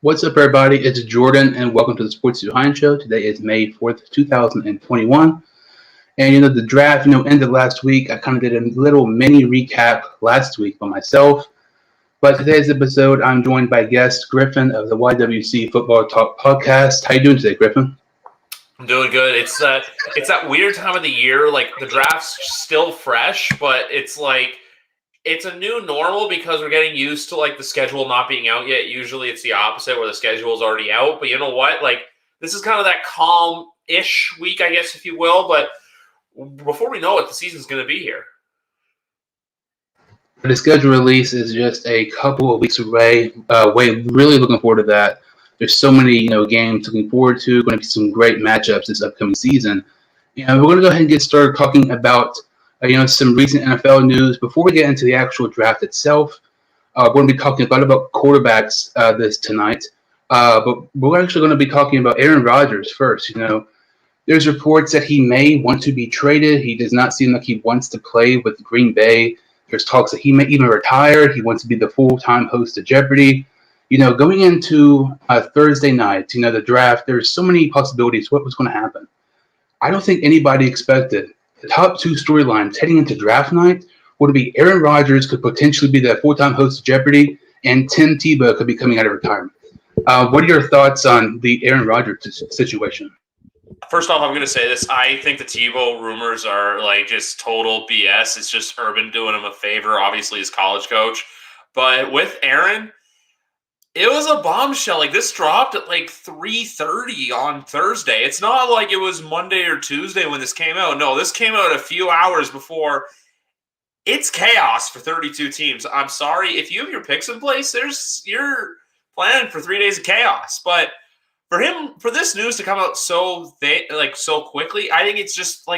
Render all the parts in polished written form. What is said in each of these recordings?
What's up, everybody? It's Jordan, and welcome to the Sports Behind Show. Today is May 4th, 2021. And, the draft, ended last week. I kind of did a little mini recap last week by myself. But today's episode, I'm joined by guest Griffin of the YWC Football Talk Podcast. How you doing today, Griffin? I'm doing good. It's that weird time of the year. Like, the draft's still fresh, but it's a new normal because we're getting used to the schedule not being out yet. Usually it's the opposite where the schedule is already out. But you know what? This is kind of that calm-ish week, I guess, if you will. But before we know it, the season's going to be here. The schedule release is just a couple of weeks away. Really looking forward to that. There's so many, games looking forward to. Going to be some great matchups this upcoming season. We're going to go ahead and get started talking about some recent NFL news. Before we get into the actual draft itself, we're going to be talking about quarterbacks this tonight. But we're actually going to be talking about Aaron Rodgers first. There's reports that he may want to be traded. He does not seem like he wants to play with Green Bay. There's talks that he may even retire. He wants to be the full-time host of Jeopardy. Going into Thursday night, the draft, there's so many possibilities what was going to happen. I don't think anybody expected the top two storylines heading into draft night would be Aaron Rodgers could potentially be the full-time host of Jeopardy, and Tim Tebow could be coming out of retirement. What are your thoughts on the Aaron Rodgers situation? First off, I'm going to say this. I think the Tebow rumors are just total BS. It's just Urban doing him a favor, obviously, as college coach. But with Aaron, it was a bombshell. This dropped at 3:30 on Thursday. It's not like it was Monday or Tuesday when this came out. No, this came out a few hours before. It's chaos for 32 teams. I'm sorry. If you have your picks in place, you're planning for 3 days of chaos. But for this news to come out so quickly, I think it's just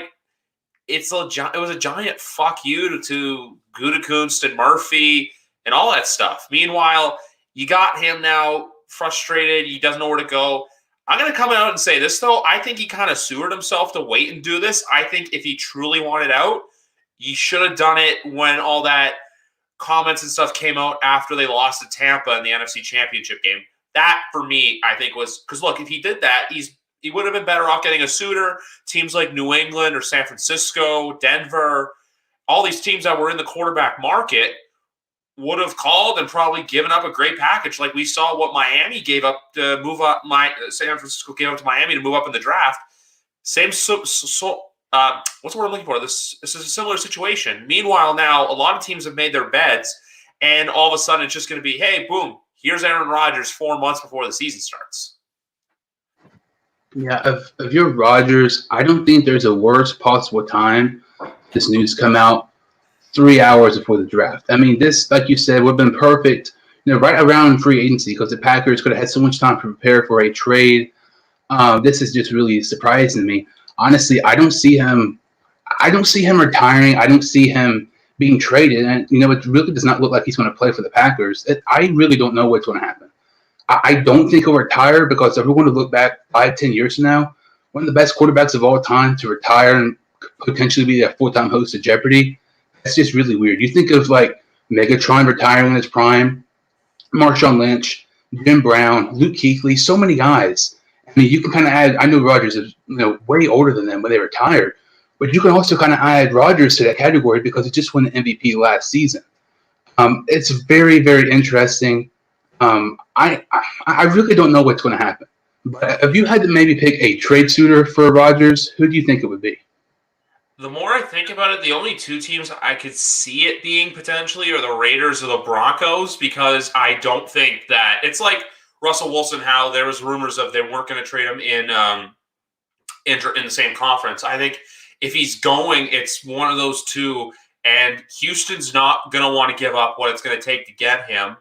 it was a giant fuck you to Gutekunst and Murphy and all that stuff. Meanwhile, you got him now frustrated. He doesn't know where to go. I'm going to come out and say this, though. I think he kind of sewered himself to wait and do this. I think if he truly wanted out, he should have done it when all that comments and stuff came out after they lost to Tampa in the NFC Championship game. That, for me, I think was – because, look, if he did that, he would have been better off getting a suitor. Teams like New England or San Francisco, Denver, all these teams that were in the quarterback market – would have called and probably given up a great package. Like we saw what Miami gave up to move up. San Francisco gave up to Miami to move up in the draft. What's the word I'm looking for? This is a similar situation. Meanwhile, now a lot of teams have made their beds, and all of a sudden it's just going to be, hey, boom, here's Aaron Rodgers 4 months before the season starts. Yeah, if you're Rodgers, I don't think there's a worse possible time this news come out 3 hours before the draft. I mean, this, like you said, would have been perfect, right around free agency because the Packers could have had so much time to prepare for a trade. This is just really surprising to me. Honestly, I don't see him retiring. I don't see him being traded. And, it really does not look like he's going to play for the Packers. I really don't know what's going to happen. I don't think he'll retire because if we're going to look back 5-10 years from now, one of the best quarterbacks of all time to retire and potentially be a full-time host of Jeopardy, that's just really weird. You think of Megatron retiring in his prime, Marshawn Lynch, Jim Brown, Luke Kuechly, so many guys. I mean, you can kind of add. I know Rodgers is way older than them when they retired, but you can also kind of add Rodgers to that category because he just won the MVP last season. It's very, very interesting. I really don't know what's going to happen. But if you had to maybe pick a trade suitor for Rodgers, who do you think it would be? The more I think about it, the only two teams I could see it being potentially are the Raiders or the Broncos, because I don't think that it's like Russell Wilson, how there was rumors of they weren't going to trade him in the same conference. I think if he's going, it's one of those two, and Houston's not going to want to give up what it's going to take to get him.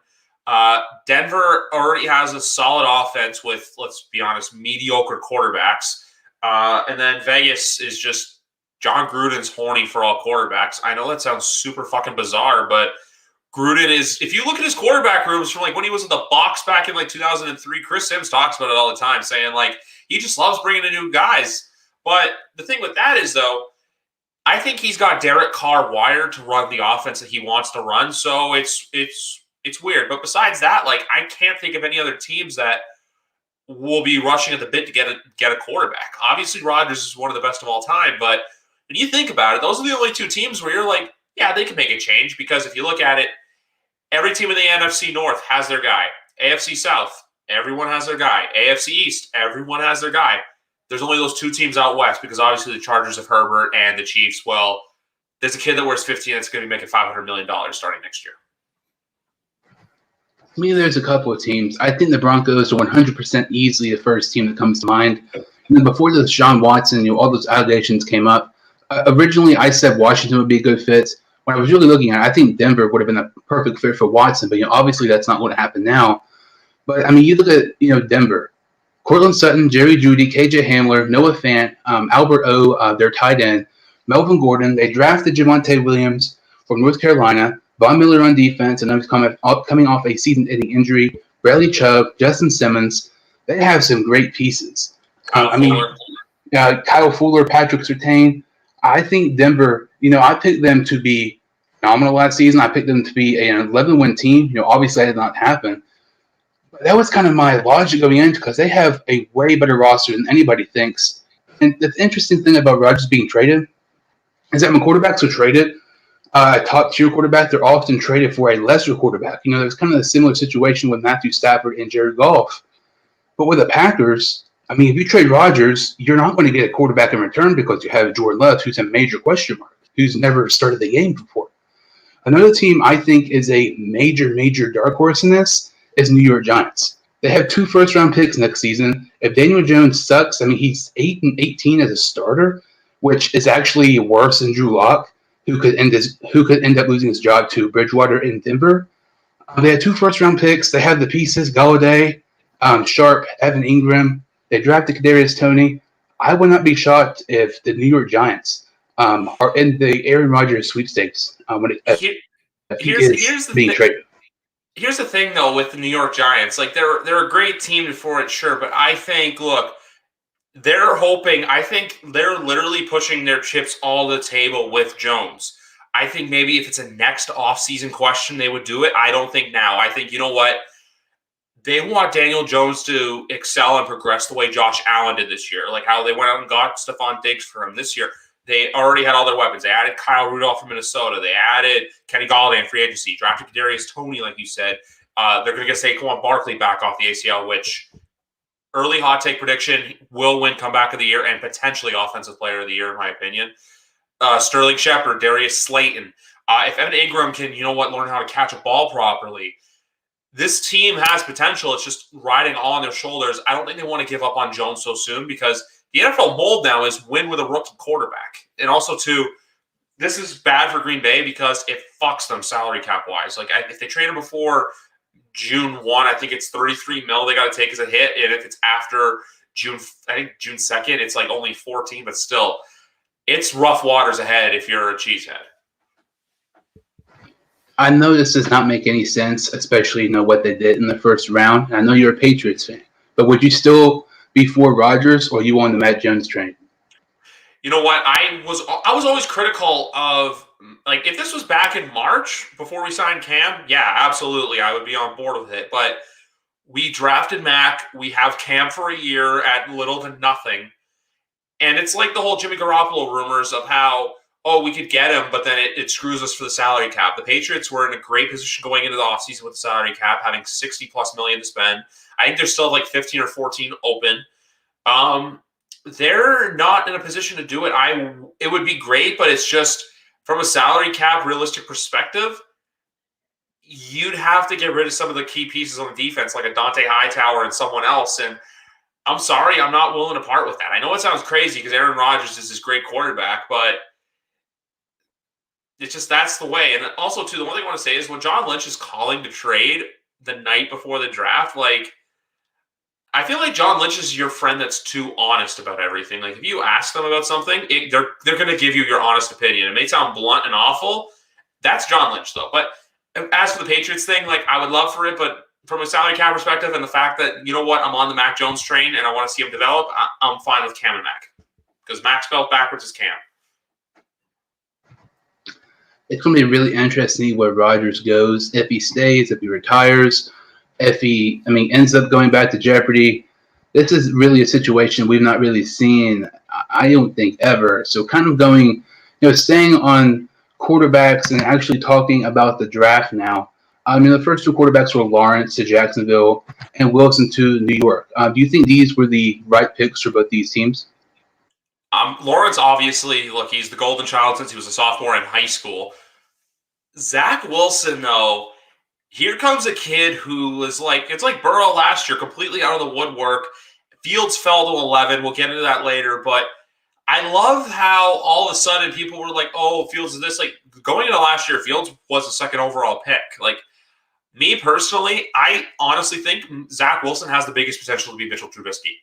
Denver already has a solid offense with, let's be honest, mediocre quarterbacks. And then Vegas is just John Gruden's horny for all quarterbacks. I know that sounds super fucking bizarre, but Gruden is, if you look at his quarterback rooms from when he was in the box back in 2003, Chris Sims talks about it all the time, saying he just loves bringing in new guys. But the thing with that is, though, I think he's got Derek Carr wired to run the offense that he wants to run. So it's It's weird. But besides that, like, I can't think of any other teams that will be rushing at the bit to get a quarterback. Obviously, Rodgers is one of the best of all time, but when you think about it, those are the only two teams where you're like, yeah, they can make a change, because if you look at it, every team in the NFC North has their guy. AFC South, everyone has their guy. AFC East, everyone has their guy. There's only those two teams out west, because obviously the Chargers have Herbert and the Chiefs. Well, there's a kid that wears 15 that's going to be making $500 million starting next year. To me, there's a couple of teams. I think the Broncos are 100% easily the first team that comes to mind. And then before the Deshaun Watson, all those allegations came up, originally I said Washington would be a good fit. When I was really looking at it, I think Denver would have been a perfect fit for Watson, but obviously that's not going to happen now. But I mean, you look at Denver, Cortland Sutton, Jerry Jeudy, KJ Hamler, Noah Fant, Albert O, their tight end, Melvin Gordon. They drafted Javonte Williams from North Carolina, Von Miller on defense, and coming off a season-ending injury, Bradley Chubb, Justin Simmons. They have some great pieces. Kyle Fuller, Patrick Surtain. I think Denver, I picked them to be phenomenal last season. I picked them to be an 11-win team. Obviously that did not happen. But that was kind of my logic going in, because they have a way better roster than anybody thinks. And the interesting thing about Rodgers being traded is that when quarterbacks are traded, a top-tier quarterback, they're often traded for a lesser quarterback. There's kind of a similar situation with Matthew Stafford and Jared Goff. But with the Packers, I mean, if you trade Rodgers, you're not going to get a quarterback in return, because you have Jordan Love, who's a major question mark, who's never started the game before. Another team I think is a major, major dark horse in this is New York Giants. They have 2 first-round picks next season. If Daniel Jones sucks, I mean, he's 8-18 as a starter, which is actually worse than Drew Lock, who could end up losing his job to Bridgewater in Denver. They had 2 first-round picks. They have the pieces: Galladay, Sharp, Evan Ingram. They drafted Kadarius Toney. I would not be shocked if the New York Giants are in the Aaron Rodgers sweepstakes here's the being thing. traded. Here's the thing, though, with the New York Giants. Like, they're a great team for it, sure, but I think, look, they're hoping. I think they're literally pushing their chips all to the table with Jones. I think maybe if it's a next offseason question, they would do it. I don't think now. I think, you know what? They want Daniel Jones to excel and progress the way Josh Allen did this year, like how they went out and got Stephon Diggs for him this year. They already had all their weapons. They added Kyle Rudolph from Minnesota. They added Kenny Galladay in free agency, drafted Kadarius Toney, like you said. They're going to get Saquon Barkley back off the ACL, which early hot take prediction will win comeback of the year and potentially offensive player of the year, in my opinion. Sterling Shepard, Darius Slayton. If Evan Ingram can, learn how to catch a ball properly, this team has potential. It's just riding all on their shoulders. I don't think they want to give up on Jones so soon, because the NFL mold now is win with a rookie quarterback. And also, too, this is bad for Green Bay because it fucks them salary cap-wise. Like, if they trade him before June 1, I think it's $33 million they got to take as a hit. And if it's after June 2nd, it's like only 14, but still, it's rough waters ahead if you're a cheesehead. I know this does not make any sense, especially what they did in the first round. And I know you're a Patriots fan, but would you still be for Rodgers, or you on the Matt Jones train? You know what? I was always critical of, like, if this was back in March before we signed Cam, yeah, absolutely, I would be on board with it. But we drafted Mac. We have Cam for a year at little to nothing. And it's like the whole Jimmy Garoppolo rumors of how, we could get him, but then it screws us for the salary cap. The Patriots were in a great position going into the offseason with the salary cap, having $60+ million to spend. I think there's still like 15 or 14 open. They're not in a position to do it. It would be great, but it's just from a salary cap realistic perspective, you'd have to get rid of some of the key pieces on the defense, like a Dante Hightower and someone else. And I'm sorry, I'm not willing to part with that. I know it sounds crazy because Aaron Rodgers is this great quarterback, but it's just, that's the way. And also, too, the one thing I want to say is when John Lynch is calling to trade the night before the draft, like, I feel like John Lynch is your friend that's too honest about everything. Like, if you ask them about something, they're going to give you your honest opinion. It may sound blunt and awful. That's John Lynch, though. But as for the Patriots thing, like, I would love for it, but from a salary cap perspective and the fact that, you know what, I'm on the Mac Jones train and I want to see him develop, I'm fine with Cam and Mac. Because Mac spelled backwards is Cam. It's going to be really interesting where Rodgers goes, if he stays, if he retires, if he, ends up going back to Jeopardy. This is really a situation we've not really seen, I don't think, ever. So kind of going, staying on quarterbacks and actually talking about the draft now. The first two quarterbacks were Lawrence to Jacksonville and Wilson to New York. Do you think these were the right picks for both these teams? Lawrence, obviously, look, he's the golden child since he was a sophomore in high school. Zach Wilson, though, here comes a kid who was it's like Burrow last year, completely out of the woodwork. Fields fell to 11. We'll get into that later. But I love how all of a sudden people were like, oh, Fields is this. Like, going into last year, Fields was the second overall pick. Like, me personally, I honestly think Zach Wilson has the biggest potential to be Mitchell Trubisky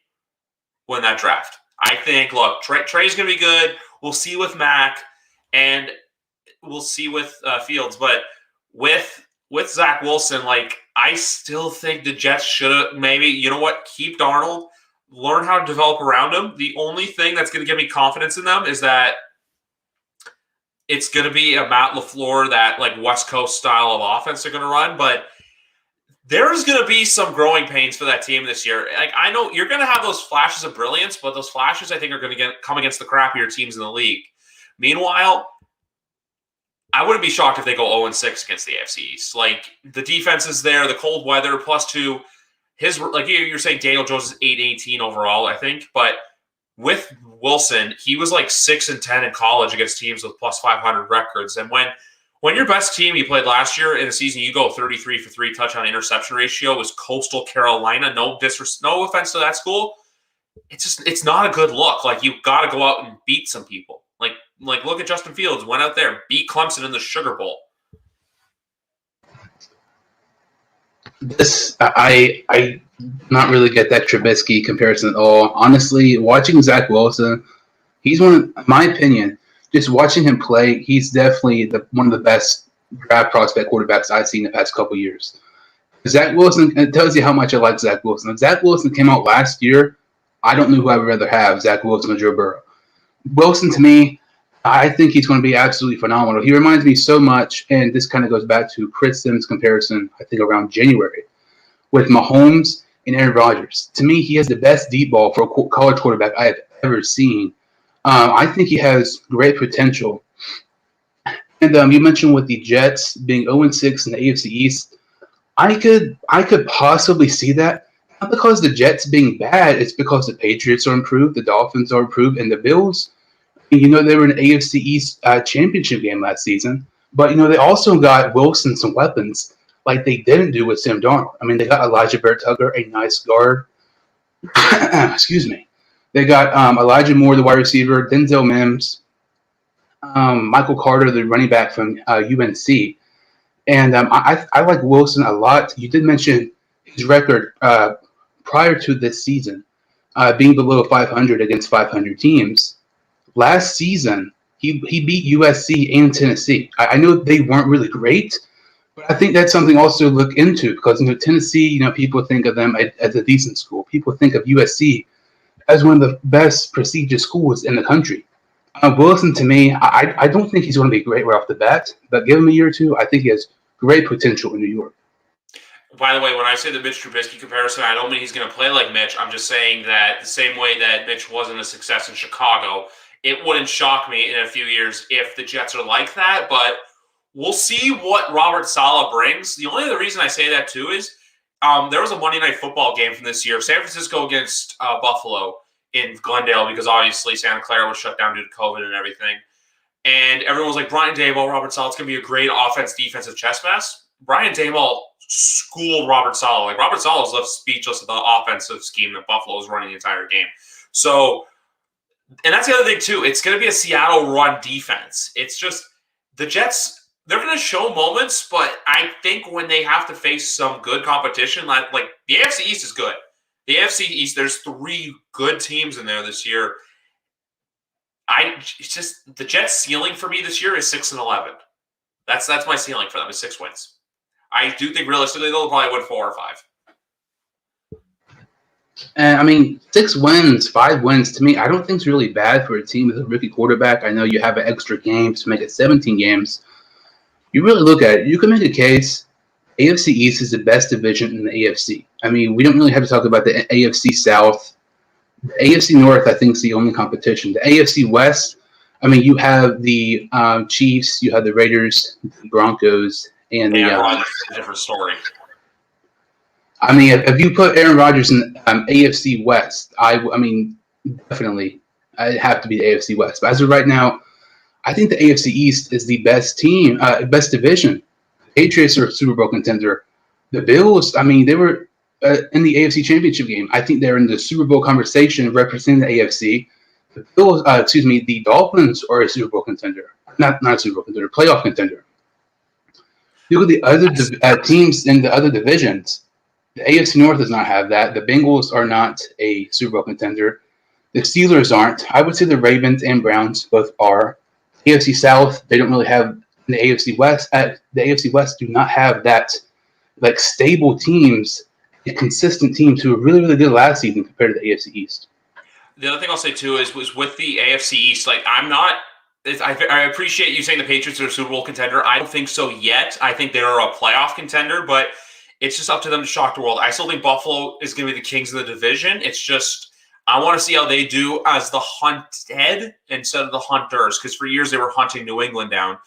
win that draft. I think, look, Trey's going to be good. We'll see with Mac, and we'll see with Fields. But with Zach Wilson, I still think the Jets should have maybe, keep Darnold, learn how to develop around him. The only thing that's going to give me confidence in them is that it's going to be a Matt LaFleur, that West Coast style of offense they're going to run. But there's going to be some growing pains for that team this year. I know you're going to have those flashes of brilliance, but those flashes I think are going to come against the crappier teams in the league. Meanwhile, I wouldn't be shocked if they go 0-6 against the AFC East. The defense is there, the cold weather, plus two. You're saying Daniel Jones is 8-18 overall, I think. But with Wilson, he was 6-10 in college against teams with plus 500 records. And when your best team you played last year in the season, you go 33 for 3 touchdown interception ratio was Coastal Carolina. No offense to that school. It's not a good look. You've got to go out and beat some people. Look at Justin Fields, went out there, beat Clemson in the Sugar Bowl. I not really get that Trubisky comparison at all. Honestly, watching Zach Wilson, he's in my opinion, just watching him play, he's definitely one of the best draft prospect quarterbacks I've seen in the past couple of years. Zach Wilson, it tells you how much I like Zach Wilson. If Zach Wilson came out last year, I don't know who I would rather have, Zach Wilson or Joe Burrow. Wilson, to me, I think he's going to be absolutely phenomenal. He reminds me so much, and this kind of goes back to Chris Sims' comparison, I think around January, with Mahomes and Aaron Rodgers. To me, he has the best deep ball for a college quarterback I have ever seen. I think he has great potential. And you mentioned with the Jets being 0-6 in the AFC East, I could possibly see that. Not because the Jets being bad, it's because the Patriots are improved, the Dolphins are improved, and the Bills, they were in an AFC East championship game last season. But, they also got Wilson some weapons like they didn't do with Sam Darnold. They got Elijah Barrett-Tucker, a nice guard. Excuse me. They got Elijah Moore, the wide receiver, Denzel Mims, Michael Carter, the running back from UNC. And I like Wilson a lot. You did mention his record prior to this season being below 500 against 500 teams. Last season, he beat USC and Tennessee. I know they weren't really great, but I think that's something also to look into because, Tennessee, people think of them as a decent school. People think of USC as one of the best prestigious schools in the country. Wilson, to me, I don't think he's going to be great right off the bat, but give him a year or two, I think he has great potential in New York. By the way, when I say the Mitch Trubisky comparison, I don't mean he's going to play like Mitch. I'm just saying that the same way that Mitch wasn't a success in Chicago, it wouldn't shock me in a few years if the Jets are like that, but we'll see what Robert Saleh brings. The only other reason I say that, too, is there was a Monday Night Football game from this year, San Francisco against Buffalo in Glendale, because obviously Santa Clara was shut down due to COVID and everything. And everyone was like, Brian Daboll, Robert Saleh's going to be a great offense-defensive chess match. Brian Daboll schooled Robert Saleh. Robert Saleh was left speechless at the offensive scheme that Buffalo was running the entire game. So, and that's the other thing, too. It's going to be a Seattle run defense. It's just the Jets, they're going to show moments, but I think when they have to face some good competition, like the AFC East is good. The AFC East, there's 3 good teams in there this year. It's just the Jets' ceiling for me this year is 6-11. That's my ceiling for them is 6 wins. I do think realistically they'll probably win 4 or 5. And 6 wins, 5 wins to me, I don't think it's really bad for a team with a rookie quarterback. I know you have an extra game to make it 17 games, you really look at it, you can make a case AFC East is the best division in the AFC. I mean, we don't really have to talk about the AFC South. The AFC North, I think, is the only competition. The AFC West, I mean, you have the Chiefs, you have the Raiders, the Broncos, and the. Rodgers is a different story. I mean, if you put Aaron Rodgers in AFC West, I mean, definitely, it'd have to be the AFC West. But as of right now, I think the AFC East is the best team, best division. The Patriots are a Super Bowl contender. The Bills, I mean, they were in the AFC Championship game. I think they're in the Super Bowl conversation representing the AFC. The Bills, the Dolphins are a Super Bowl contender. Not a Super Bowl contender, playoff contender. Look at the other teams in the other divisions. The AFC North does not have that. The Bengals are not a Super Bowl contender. The Steelers aren't. I would say the Ravens and Browns both are. The AFC South, they don't really have the AFC West. The AFC West do not have that like stable teams, consistent teams who were really, really good last season compared to the AFC East. The other thing I'll say too was with the AFC East, like I appreciate you saying the Patriots are a Super Bowl contender. I don't think so yet. I think they're a playoff contender, but it's just up to them to shock the world. I still think Buffalo is going to be the kings of the division. It's just I want to see how they do as the hunted instead of the hunters, because for years they were hunting New England down.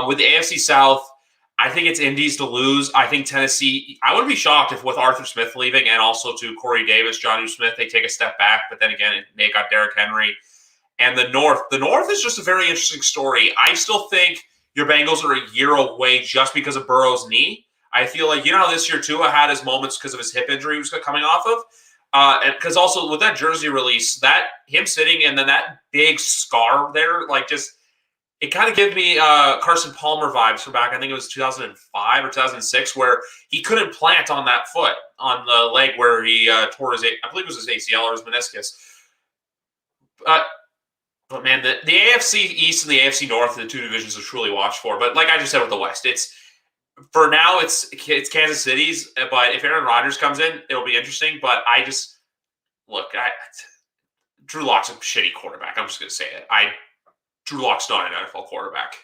With the AFC South, I think it's Indy's to lose. I think Tennessee, I wouldn't be shocked if with Arthur Smith leaving and also to Corey Davis, Jonnu Smith, they take a step back. But then again, they got Derrick Henry. And the North is just a very interesting story. I still think your Bengals are a year away just because of Burrow's knee. I feel like, you know how this year Tua had his moments because of his hip injury he was coming off of? And because also with that jersey release, that him sitting and then that big scar there, like just it kind of gave me Carson Palmer vibes from back, I think it was 2005 or 2006, where he couldn't plant on that foot, on the leg where he tore his, I believe it was his ACL or his meniscus. But man, the AFC East and the AFC North are the two divisions to truly watch for. But like I just said with the West, for now it's Kansas City's. But if Aaron Rodgers comes in, it'll be interesting. But Drew Lock's a shitty quarterback. I'm just gonna say it. Drew Lock's not an NFL quarterback.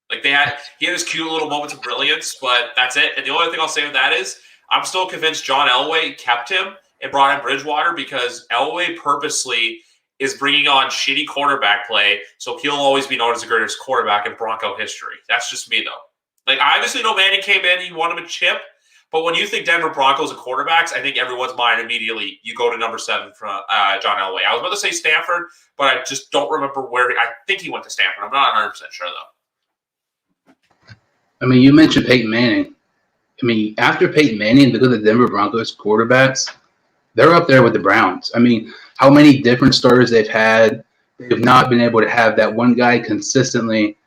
Like he had his cute little moments of brilliance, but that's it. And the only thing I'll say with that is I'm still convinced John Elway kept him and brought in Bridgewater because Elway purposely is bringing on shitty quarterback play, so he'll always be known as the greatest quarterback in Bronco history. That's just me, though. Like, I obviously know Manning came in, he won him a chip, but when you think Denver Broncos and quarterbacks, I think everyone's mind immediately, you go to number 7 from John Elway. I was about to say Stanford, but I just don't remember where. I think he went to Stanford. I'm not 100% sure, though. I mean, you mentioned Peyton Manning. I mean, after Peyton Manning, look at the Denver Broncos quarterbacks. They're up there with the Browns. I mean, how many different starters they've had. They've not been able to have that one guy consistently.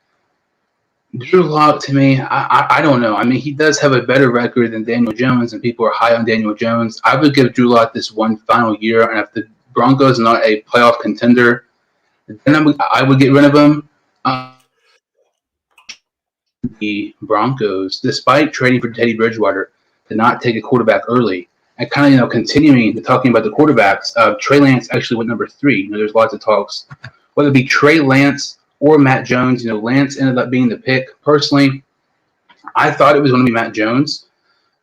Drew Lock, to me, I don't know. I mean, he does have a better record than Daniel Jones, and people are high on Daniel Jones. I would give Drew Lock this one final year, and if the Broncos are not a playoff contender, then I would get rid of him. The Broncos, despite trading for Teddy Bridgewater, did not take a quarterback early. And kind of, continuing to talking about the quarterbacks, Trey Lance actually went number 3. There's lots of talks, whether it be Trey Lance or Matt Jones. Lance ended up being the pick. Personally, I thought it was going to be Matt Jones.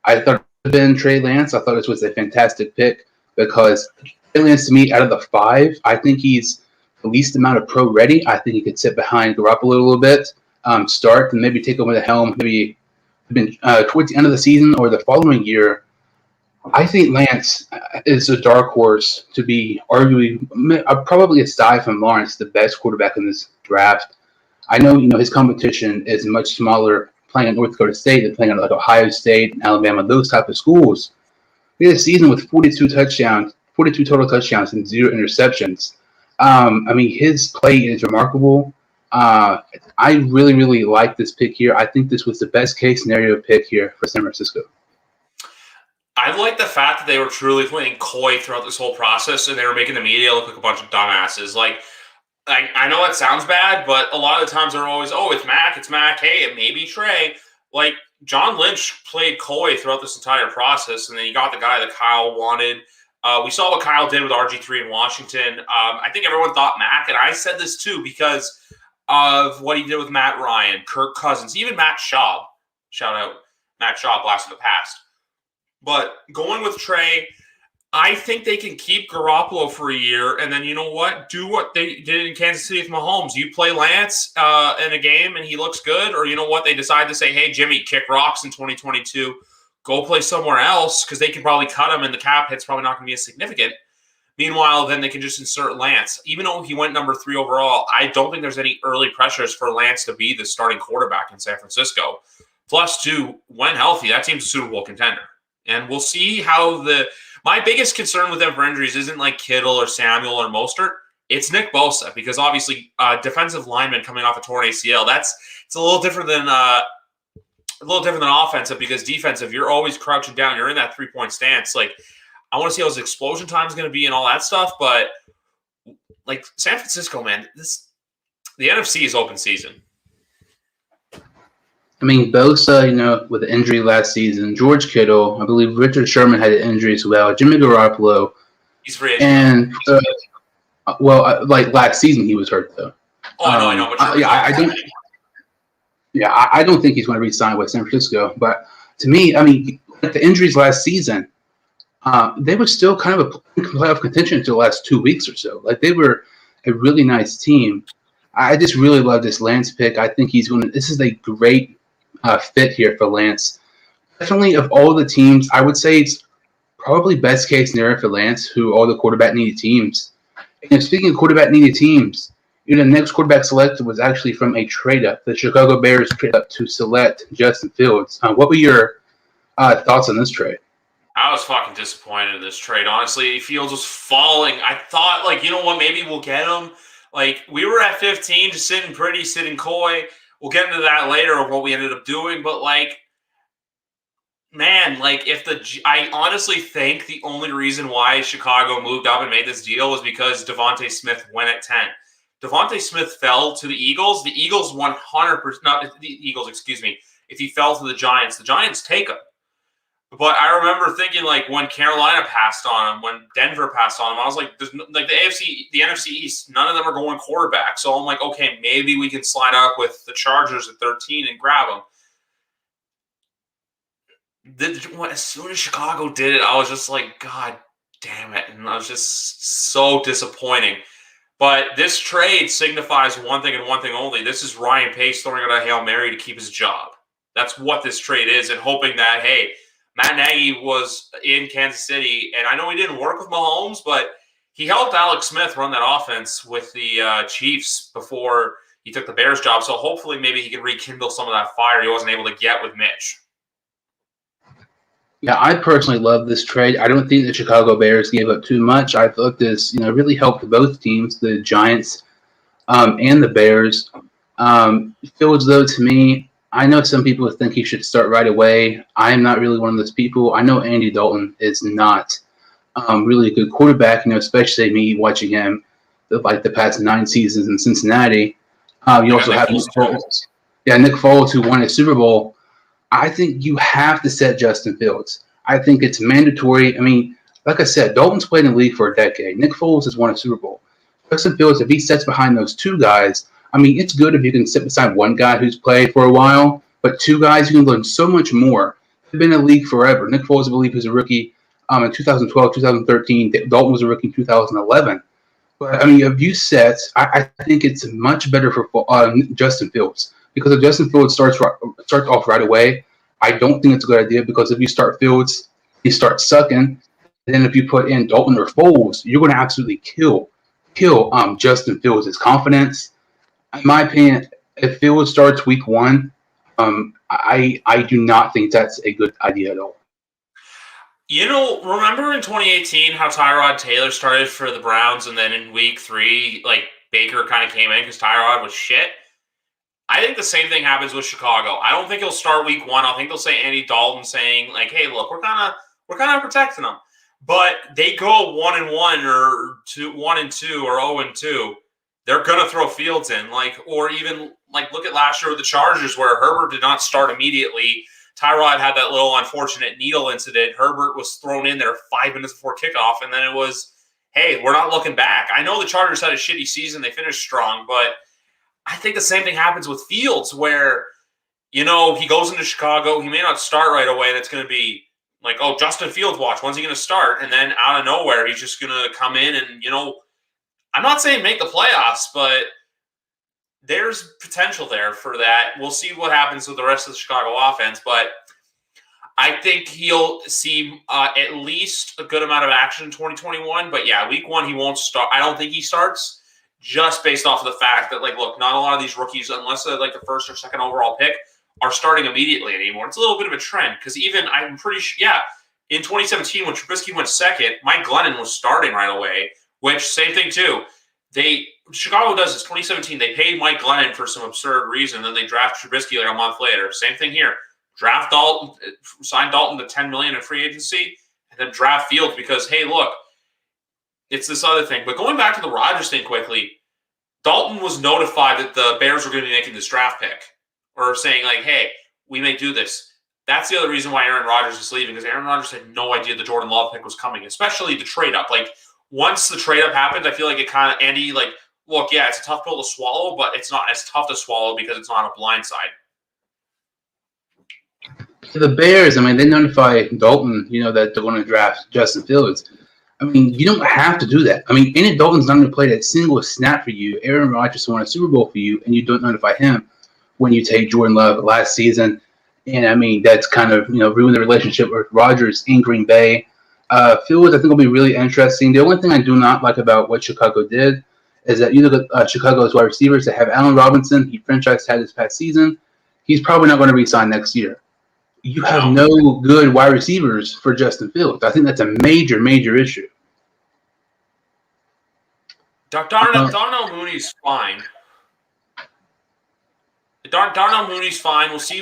I thought it would have been Trey Lance. I thought this was a fantastic pick because Trey Lance, to me, out of the 5, I think he's the least amount of pro ready. I think he could sit behind Garoppolo a little bit, start, and maybe take over the helm, maybe towards the end of the season or the following year. I think Lance is a dark horse to be arguably, probably aside from Lawrence, the best quarterback in this draft. I know, his competition is much smaller playing at North Dakota State than playing at like Ohio State and Alabama, those type of schools. He had a season with 42 total touchdowns and 0 interceptions. I mean, his play is remarkable. I really, really like this pick here. I think this was the best case scenario pick here for San Francisco. I like the fact that they were truly playing coy throughout this whole process, and they were making the media look like a bunch of dumbasses. Like, I know it sounds bad, but a lot of the times they're always, it's Mac, hey, it may be Trey. Like, John Lynch played coy throughout this entire process, and then he got the guy that Kyle wanted. We saw what Kyle did with RG3 in Washington. I think everyone thought Mac, and I said this too because of what he did with Matt Ryan, Kirk Cousins, even Matt Schaub. Shout out Matt Schaub, blast in the past. But going with Trey, I think they can keep Garoppolo for a year, and then you know what? Do what they did in Kansas City with Mahomes. You play Lance in a game, and he looks good, or you know what? They decide to say, hey, Jimmy, kick rocks in 2022. Go play somewhere else because they can probably cut him, and the cap hit's probably not going to be as significant. Meanwhile, then they can just insert Lance. Even though he went number 3 overall, I don't think there's any early pressures for Lance to be the starting quarterback in San Francisco. Plus, too, when healthy, that team's a Super Bowl contender. And we'll see how my biggest concern with them for injuries isn't like Kittle or Samuel or Mostert. It's Nick Bosa because obviously defensive lineman coming off a torn ACL. It's a little different than offensive because defensive, you're always crouching down. You're in that 3-point stance. Like, I want to see how his explosion time is going to be and all that stuff. But like San Francisco, man, the NFC is open season. I mean, Bosa, with the injury last season, George Kittle, I believe Richard Sherman had an injury as well, Jimmy Garoppolo. He's free agent. And, like last season he was hurt, though. Oh, I know. I don't think he's going to re-sign with San Francisco. But to me, I mean, like the injuries last season, they were still kind of a playoff contention until the last 2 weeks or so. Like, they were a really nice team. I just really love this Lance pick. I think this is a great fit here for Lance. Definitely, of all the teams, I would say it's probably best case scenario for Lance, who are the quarterback needed teams. And speaking of quarterback needed teams, the next quarterback selected was actually from a trade up. The Chicago Bears traded up to select Justin Fields. What were your thoughts on this trade? I was fucking disappointed in this trade. Honestly, Fields was falling. I thought, like, you know what, maybe we'll get him. Like, we were at 15, just sitting pretty, sitting coy. We'll get into that later of what we ended up doing. But, like, man, like, I honestly think the only reason why Chicago moved up and made this deal was because Devontae Smith went at 10. Devontae Smith fell to the Eagles. The Eagles 100%, not the Eagles, excuse me. If he fell to the Giants take him. But I remember thinking, like, when Carolina passed on him, when Denver passed on him, I was like, there's, like, the NFC East, none of them are going quarterback. So I'm like, okay, maybe we can slide up with the Chargers at 13 and grab them. As soon as Chicago did it, I was just like, God damn it. And I was just so disappointing. But this trade signifies one thing and one thing only. This is Ryan Pace throwing out a Hail Mary to keep his job. That's what this trade is, and hoping that, hey, Matt Nagy was in Kansas City, and I know he didn't work with Mahomes, but he helped Alex Smith run that offense with the Chiefs before he took the Bears job. So hopefully maybe he can rekindle some of that fire he wasn't able to get with Mitch. Yeah, I personally love this trade. I don't think the Chicago Bears gave up too much. I thought this, really helped both teams, the Giants and the Bears. Fields, though, to me, I know some people think he should start right away. I am not really one of those people. I know Andy Dalton is not really a good quarterback, especially me watching him the past 9 seasons in Cincinnati. You also have Nick Foles. Yeah, Nick Foles, who won a Super Bowl. I think you have to set Justin Fields. I think it's mandatory. I mean, like I said, Dalton's played in the league for a decade. Nick Foles has won a Super Bowl. Justin Fields, if he sits behind those 2 guys, I mean, it's good if you can sit beside one guy who's played for a while, but 2 guys, you can learn so much more. They've been in the league forever. Nick Foles, I believe, was a rookie in 2012, 2013. Dalton was a rookie in 2011. But, I mean, if you set, I think it's much better for Justin Fields. Because if Justin Fields starts off right away, I don't think it's a good idea, because if you start Fields, he starts sucking. And then if you put in Dalton or Foles, you're going to absolutely kill Justin Fields' confidence. In my opinion, if Fields starts week 1, I do not think that's a good idea at all. Remember in 2018 how Tyrod Taylor started for the Browns, and then in week 3, like, Baker kind of came in because Tyrod was shit? I think the same thing happens with Chicago. I don't think he'll start week 1. I think they'll say Andy Dalton saying, like, hey, look, we're kind of protecting them. But they go 1-1 or 1-2 or 0-2. They're going to throw Fields in, or even look at last year with the Chargers where Herbert did not start immediately. Tyrod had that little unfortunate needle incident. Herbert was thrown in there 5 minutes before kickoff, and then it was, hey, we're not looking back. I know the Chargers had a shitty season. They finished strong, but I think the same thing happens with Fields where, he goes into Chicago. He may not start right away, and it's going to be like, oh, Justin Fields, watch. When's he going to start? And then out of nowhere, he's just going to come in and, I'm not saying make the playoffs, but there's potential there for that. We'll see what happens with the rest of the Chicago offense, but I think he'll see at least a good amount of action in 2021. But yeah, week 1, he won't start. I don't think he starts just based off of the fact that, look, not a lot of these rookies, unless they're the first or second overall pick, are starting immediately anymore. It's a little bit of a trend because even I'm pretty sure, in 2017 when Trubisky went second, Mike Glennon was starting right away, which same thing too. Chicago does this. 2017, they paid Mike Glennon for some absurd reason, then they draft Trubisky a month later. Same thing here. Draft Dalton, sign Dalton to $10 million in free agency, and then draft Fields because, hey, look, it's this other thing. But going back to the Rodgers thing quickly, Dalton was notified that the Bears were going to be making this draft pick, or saying hey, we may do this. That's the other reason why Aaron Rodgers is leaving, because Aaron Rodgers had no idea the Jordan Love pick was coming, especially the trade up. Once the trade up happened, I feel like it kind of Andy look, yeah, it's a tough pill to swallow, but it's not as tough to swallow because it's not a blind side. To the Bears, they notify Dalton, that they're going to draft Justin Fields. You don't have to do that. Andy Dalton's not going to play that single snap for you. Aaron Rodgers won a Super Bowl for you, and you don't notify him when you take Jordan Love last season. And, that's kind of, ruined the relationship with Rodgers in Green Bay. Fields, I think, will be really interesting. The only thing I do not like about what Chicago did is that you look at Chicago's wide receivers that have Allen Robinson. He franchise tagged this past season. He's probably not going to re-sign next year. You have no good wide receivers for Justin Fields. I think that's a major, major issue. Darnell Mooney's fine. Darnell Mooney's fine. We'll see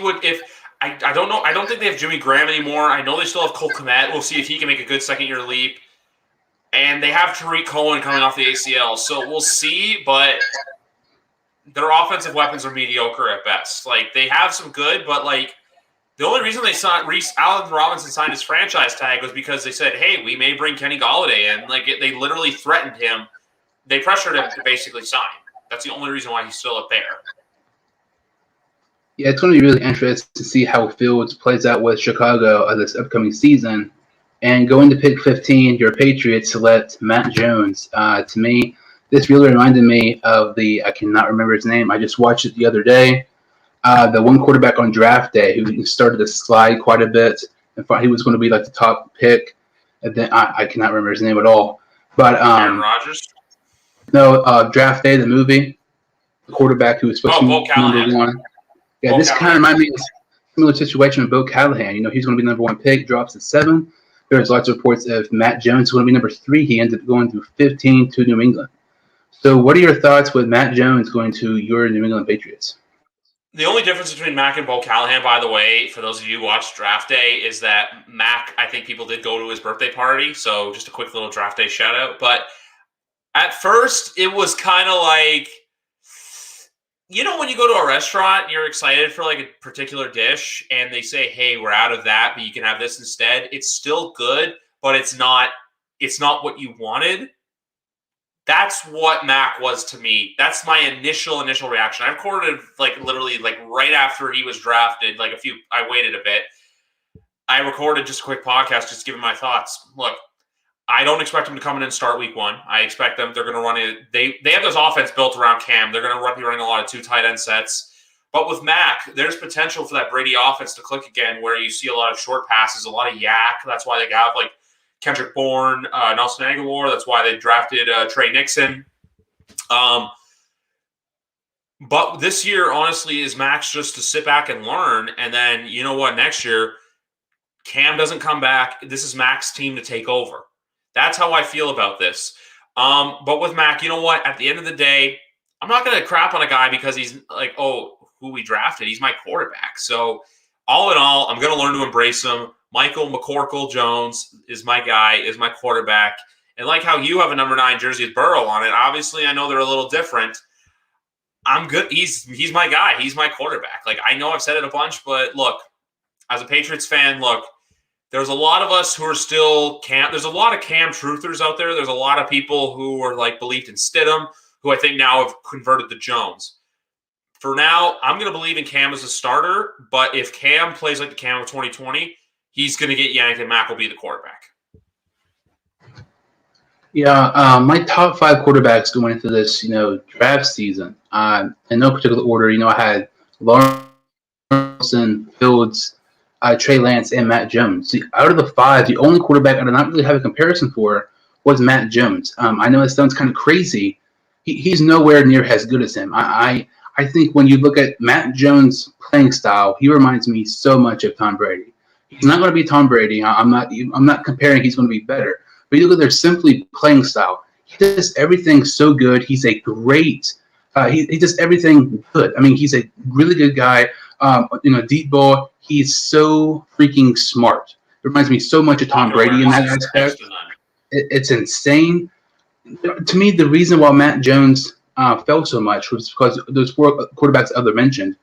I don't know. I don't think they have Jimmy Graham anymore. I know they still have Cole Kmet. We'll see if he can make a good second-year leap. And they have Tariq Cohen coming off the ACL. So we'll see, but their offensive weapons are mediocre at best. They have some good, but the only reason they signed Allen Robinson signed his franchise tag was because they said, hey, we may bring Kenny Golladay in. They literally threatened him. They pressured him to basically sign. That's the only reason why he's still up there. Yeah, it's going to be really interesting to see how Fields plays out with Chicago this upcoming season. And going to pick 15, your Patriots select Matt Jones. To me, this really reminded me of I cannot remember his name. I just watched it the other day. The one quarterback on draft day who started to slide quite a bit and thought he was going to be the top pick. And then I cannot remember his name at all. But Aaron Rodgers? No, Draft Day, the movie. The quarterback who was supposed to be number 1. Yeah, this kind of reminds me of a similar situation with Bo Callahan. He's going to be number 1 pick, drops to 7. There's lots of reports of Matt Jones going to be number 3. He ends up going through 15 to New England. So what are your thoughts with Matt Jones going to your New England Patriots? The only difference between Mac and Bo Callahan, by the way, for those of you who watched Draft Day, is that Mac, I think people did go to his birthday party. So just a quick little Draft Day shout out. But at first, it was kind of when you go to a restaurant, you're excited for a particular dish, and they say, "Hey, we're out of that, but you can have this instead." It's still good, but it's not what you wanted. That's what Mac was to me. That's my initial reaction. I recorded literally right after he was drafted. I waited a bit. I recorded just a quick podcast, just giving my thoughts. Look, I don't expect him to come in and start week 1. I expect them. They're going to run it. They have this offense built around Cam. They're going to be running a lot of 2 tight end sets. But with Mac, there's potential for that Brady offense to click again, where you see a lot of short passes, a lot of yak. That's why they have Kendrick Bourne, Nelson Aguilar. That's why they drafted Trey Nixon. But this year, honestly, is Mac's just to sit back and learn. And then, you know what, next year, Cam doesn't come back. This is Mac's team to take over. That's how I feel about this. But with Mac, you know what? At the end of the day, I'm not going to crap on a guy because he's who we drafted. He's my quarterback. So all in all, I'm going to learn to embrace him. Michael McCorkle-Jones is my guy, is my quarterback. And like how you have a number 9 jersey with Burrow on it, obviously I know they're a little different. I'm good. He's my guy. He's my quarterback. I know I've said it a bunch, but look, as a Patriots fan, there's a lot of us who are still Cam. There's a lot of Cam truthers out there. There's a lot of people who are believed in Stidham, who I think now have converted to Jones. For now, I'm going to believe in Cam as a starter, but if Cam plays like the Cam of 2020, he's going to get yanked and Mac will be the quarterback. Yeah, my top 5 quarterbacks going into this, draft season. In no particular order, I had Lawrence, Fields, Trey Lance, and Matt Jones. See, out of the 5, the only quarterback I did not really have a comparison for was Matt Jones. I know it sounds kind of crazy. He's nowhere near as good as him. I think when you look at Matt Jones' playing style, he reminds me so much of Tom Brady. He's not going to be Tom Brady. I'm not comparing. He's going to be better. But you look at their simply playing style. He does everything so good. He's a great. He does everything good. I mean, he's a really good guy. Deep ball. He's so freaking smart. It reminds me so much of Tom Brady in that aspect. It's insane. To me, the reason why Matt Jones fell so much was because those 4 quarterbacks other mentioned,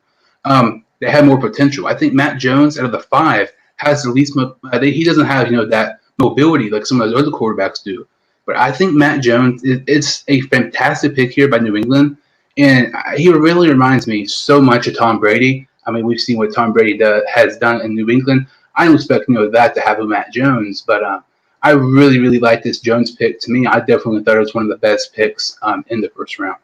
they had more potential. I think Matt Jones, out of the 5, has the least. He doesn't have that mobility like some of those other quarterbacks do. But I think Matt Jones, it's a fantastic pick here by New England, and he really reminds me so much of Tom Brady. I mean, we've seen what Tom Brady has done in New England. I don't expect that to happen with Matt Jones, but I really, really like this Jones pick. To me, I definitely thought it was one of the best picks in the first round.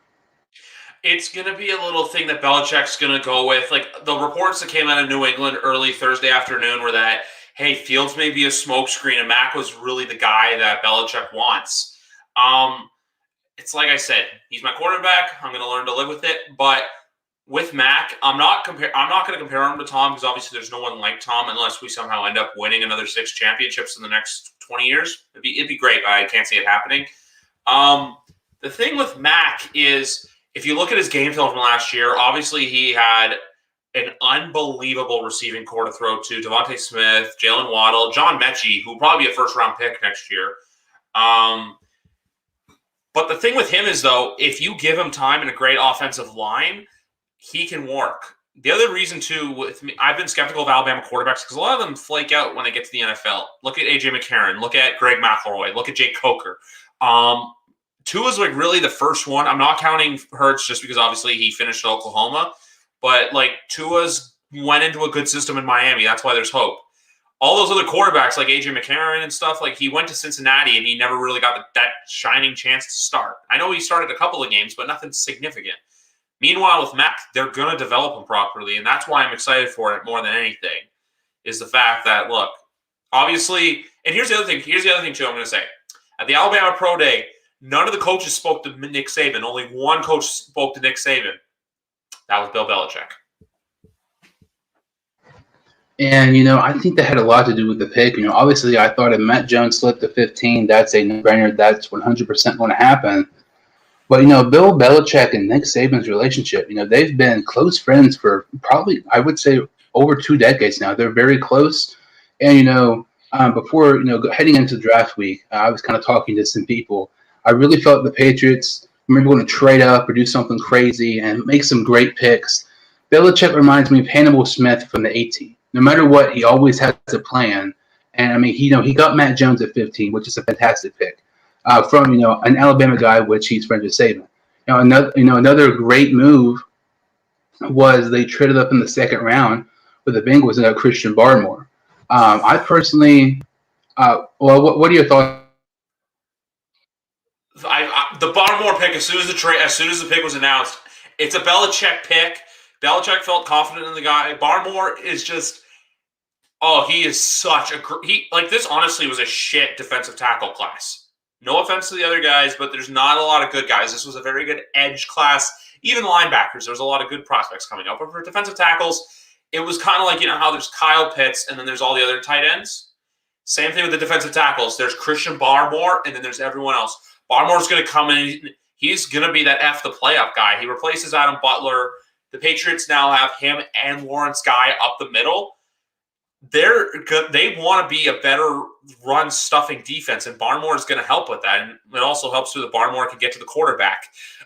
It's going to be a little thing that Belichick's going to go with. Like the reports that came out of New England early Thursday afternoon were that, hey, Fields may be a smokescreen, and Mac was really the guy that Belichick wants. It's like I said, he's my quarterback. I'm going to learn to live with it. But with Mac, I'm not going to compare him to Tom because obviously there's no one like Tom unless we somehow end up winning another 6 championships in the next 20 years. It'd be great, but I can't see it happening. The thing with Mac is if you look at his game film from last year, obviously he had an unbelievable receiving core to throw to Devontae Smith, Jalen Waddle, John Mechie, who will probably be a first-round pick next year. But the thing with him is, though, if you give him time and a great offensive line, he can work. The other reason, too, with me, I've been skeptical of Alabama quarterbacks because a lot of them flake out when they get to the NFL. Look at A.J. McCarron. Look at Greg McElroy. Look at Jake Coker. Tua's like really the first one. I'm not counting Hurts just because obviously he finished at Oklahoma. But, like, Tua's went into a good system in Miami. That's why there's hope. All those other quarterbacks, like A.J. McCarron and stuff, like, he went to Cincinnati and he never really got that shining chance to start. I know he started a couple of games, but nothing significant. Meanwhile, with Mac, they're going to develop him properly, and that's why I'm excited for it more than anything, is the fact that, look, obviously – and here's the other thing, too, I'm going to say. At the Alabama Pro Day, none of the coaches spoke to Nick Saban. Only one coach spoke to Nick Saban. That was Bill Belichick. And, I think that had a lot to do with the pick. Obviously I thought if Matt Jones slipped to 15, that's a no-brainer. That's 100% going to happen. But, Bill Belichick and Nick Saban's relationship, they've been close friends for probably, I would say, over 2 decades now. They're very close. And, before, heading into draft week, I was kind of talking to some people. I really felt the Patriots remember going to trade up or do something crazy and make some great picks. Belichick reminds me of Hannibal Smith from the A-Team. No matter what, he always has a plan. And, I mean, he got Matt Jones at 15, which is a fantastic pick. From an Alabama guy, which he's friends with Saban. Another great move was they traded up in the second round with the Bengals and Christian Barmore. I personally, what are your thoughts? The Barmore pick, as soon as the pick was announced, it's a Belichick pick. Belichick felt confident in the guy. Barmore is just, he is such a this. Honestly, was a shit defensive tackle class. No offense to the other guys, but there's not a lot of good guys. This was a very good edge class. Even linebackers, there was a lot of good prospects coming up. But for defensive tackles, it was kind of like, how there's Kyle Pitts and then there's all the other tight ends. Same thing with the defensive tackles. There's Christian Barmore and then there's everyone else. Barmore's going to come in. He's going to be that F the playoff guy. He replaces Adam Butler. The Patriots now have him and Lawrence Guy up the middle. They want to be a better run stuffing defense, and Barmore is going to help with that. And it also helps too that Barmore can get to the quarterback.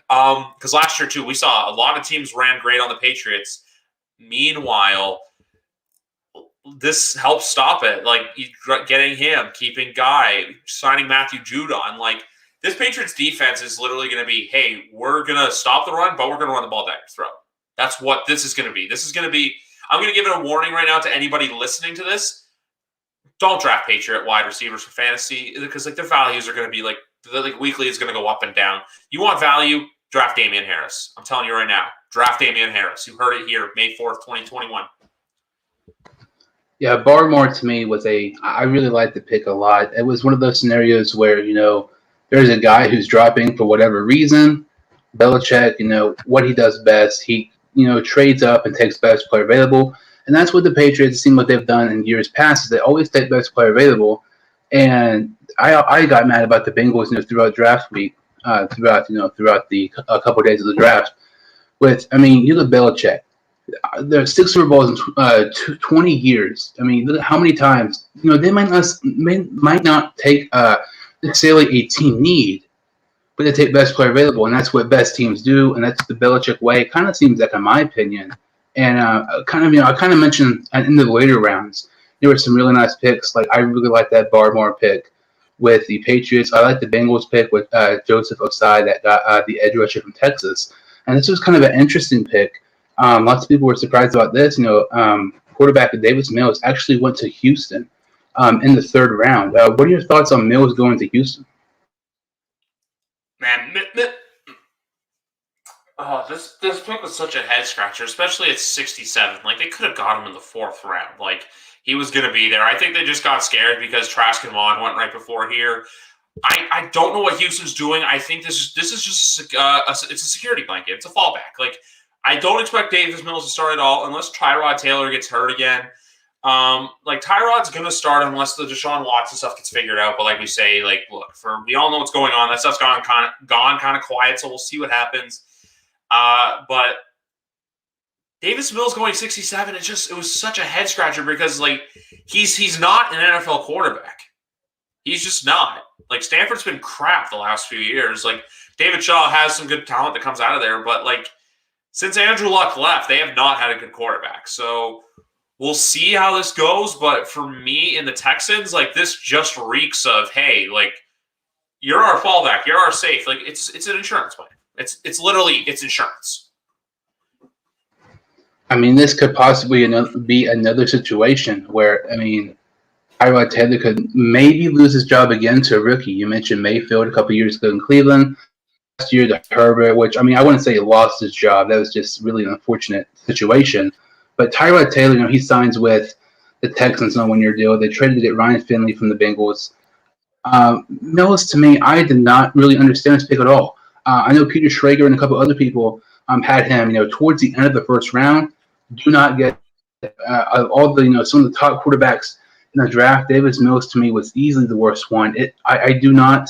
Because last year too, we saw a lot of teams ran great on the Patriots. Meanwhile, this helps stop it. Like getting him, keeping Guy, signing Matthew Judon. Like this Patriots defense is literally going to be, hey, we're going to stop the run, but we're going to run the ball down your throat. That's what this is going to be. This is going to be – I'm going to give it a warning right now to anybody listening to this. Don't draft Patriot wide receivers for fantasy because their values are going to be weekly is going to go up and down. You want value, draft Damian Harris. I'm telling you right now. Draft Damian Harris. You heard it here, May 4th, 2021. Yeah, Barmore to me was I really liked the pick a lot. It was one of those scenarios where, there's a guy who's dropping for whatever reason. Belichick, what he does best, he, trades up and takes best player available. And that's what the Patriots seem like they've done in years past is they always take best player available. And I got mad about the Bengals, throughout draft week, throughout the a couple of days of the draft. You look at Belichick. There's 6 Super Bowls in 20 years. Look at how many times. They might not take necessarily a team need, but they take best player available, and that's what best teams do, and that's the Belichick way. It kind of seems like, in my opinion. And I kind of mentioned in the later rounds, there were some really nice picks. I really like that Barmore pick with the Patriots. I like the Bengals pick with Joseph Osai that got the edge rusher from Texas. And this was kind of an interesting pick. Lots of people were surprised about this. Quarterback Davis Mills actually went to Houston in the 3rd round. What are your thoughts on Mills going to Houston? Man, this pick was such a head scratcher, especially at 67. They could have got him in the 4th round. He was going to be there. I think they just got scared because Trask and Vaughn went right before here. I don't know what Houston's doing. I think this is just it's a security blanket. It's a fallback. I don't expect Davis Mills to start at all unless Tyrod Taylor gets hurt again. Tyrod's going to start unless the Deshaun Watson stuff gets figured out. But like we say, look, we all know what's going on. That stuff's gone kind of quiet, so we'll see what happens. But Davis Mills going 67, it was such a head scratcher because he's not an NFL quarterback. He's just not. Stanford's been crap the last few years. David Shaw has some good talent that comes out of there, but since Andrew Luck left, they have not had a good quarterback. So we'll see how this goes. But for me in the Texans, this just reeks of, hey, you're our fallback, you're our safe. It's an insurance plan. It's literally insurance. This could possibly be another situation where Tyrod Taylor could maybe lose his job again to a rookie. You mentioned Mayfield a couple years ago in Cleveland. Last year to Herbert, which I wouldn't say he lost his job. That was just really an unfortunate situation. But Tyrod Taylor, he signs with the Texans on a 1-year deal. They traded to get Ryan Finley from the Bengals. Mills, to me, I did not really understand his pick at all. I know Peter Schrager and a couple other people had him, towards the end of the 1st round. Do not get all the, some of the top quarterbacks in the draft. Davis Mills, to me, was easily the worst one. I do not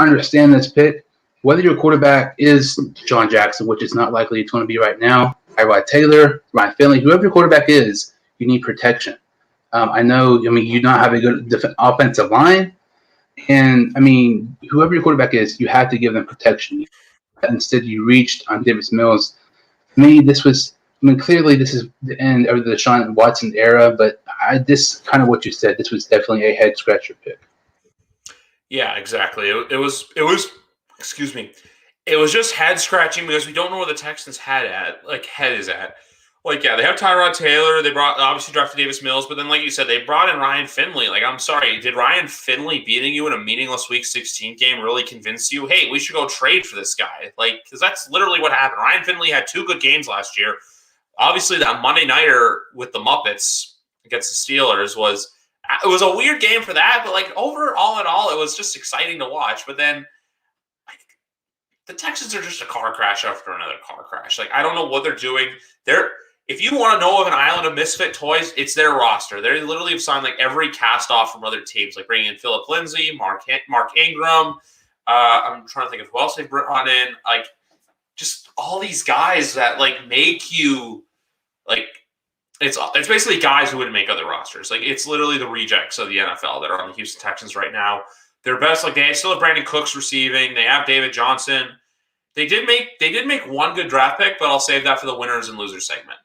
understand this pick. Whether your quarterback is John Jackson, which is not likely it's going to be right now, Tyrod Taylor, Ryan Finley, whoever your quarterback is, you need protection. I know, you don't have a good offensive line. And, whoever your quarterback is, you have to give them protection. Instead, you reached on Davis Mills. To me, this was, clearly this is the end of the Deshaun Watson era, but this kind of what you said, this was definitely a head-scratcher pick. Yeah, exactly. It was excuse me. It was just head-scratching because we don't know where the Texans' head is at. They have Tyrod Taylor. They obviously drafted Davis Mills, but then, like you said, they brought in Ryan Finley. I'm sorry, did Ryan Finley beating you in a meaningless Week 16 game really convince you, hey, we should go trade for this guy? Because that's literally what happened. Ryan Finley had 2 good games last year. Obviously, that Monday nighter with the Muppets against the Steelers was a weird game for that, but overall in all, it was just exciting to watch. But then the Texans are just a car crash after another car crash. I don't know what they're doing. If you want to know of an island of misfit toys, it's their roster. They literally have signed every cast off from other teams, bringing in Phillip Lindsay, Mark Ingram. I'm trying to think of who else they've brought in. Just all these guys that make you it's basically guys who wouldn't make other rosters. It's literally the rejects of the NFL that are on the Houston Texans right now. Their best, they still have Brandon Cooks receiving. They have David Johnson. They did make one good draft pick, but I'll save that for the winners and losers segment.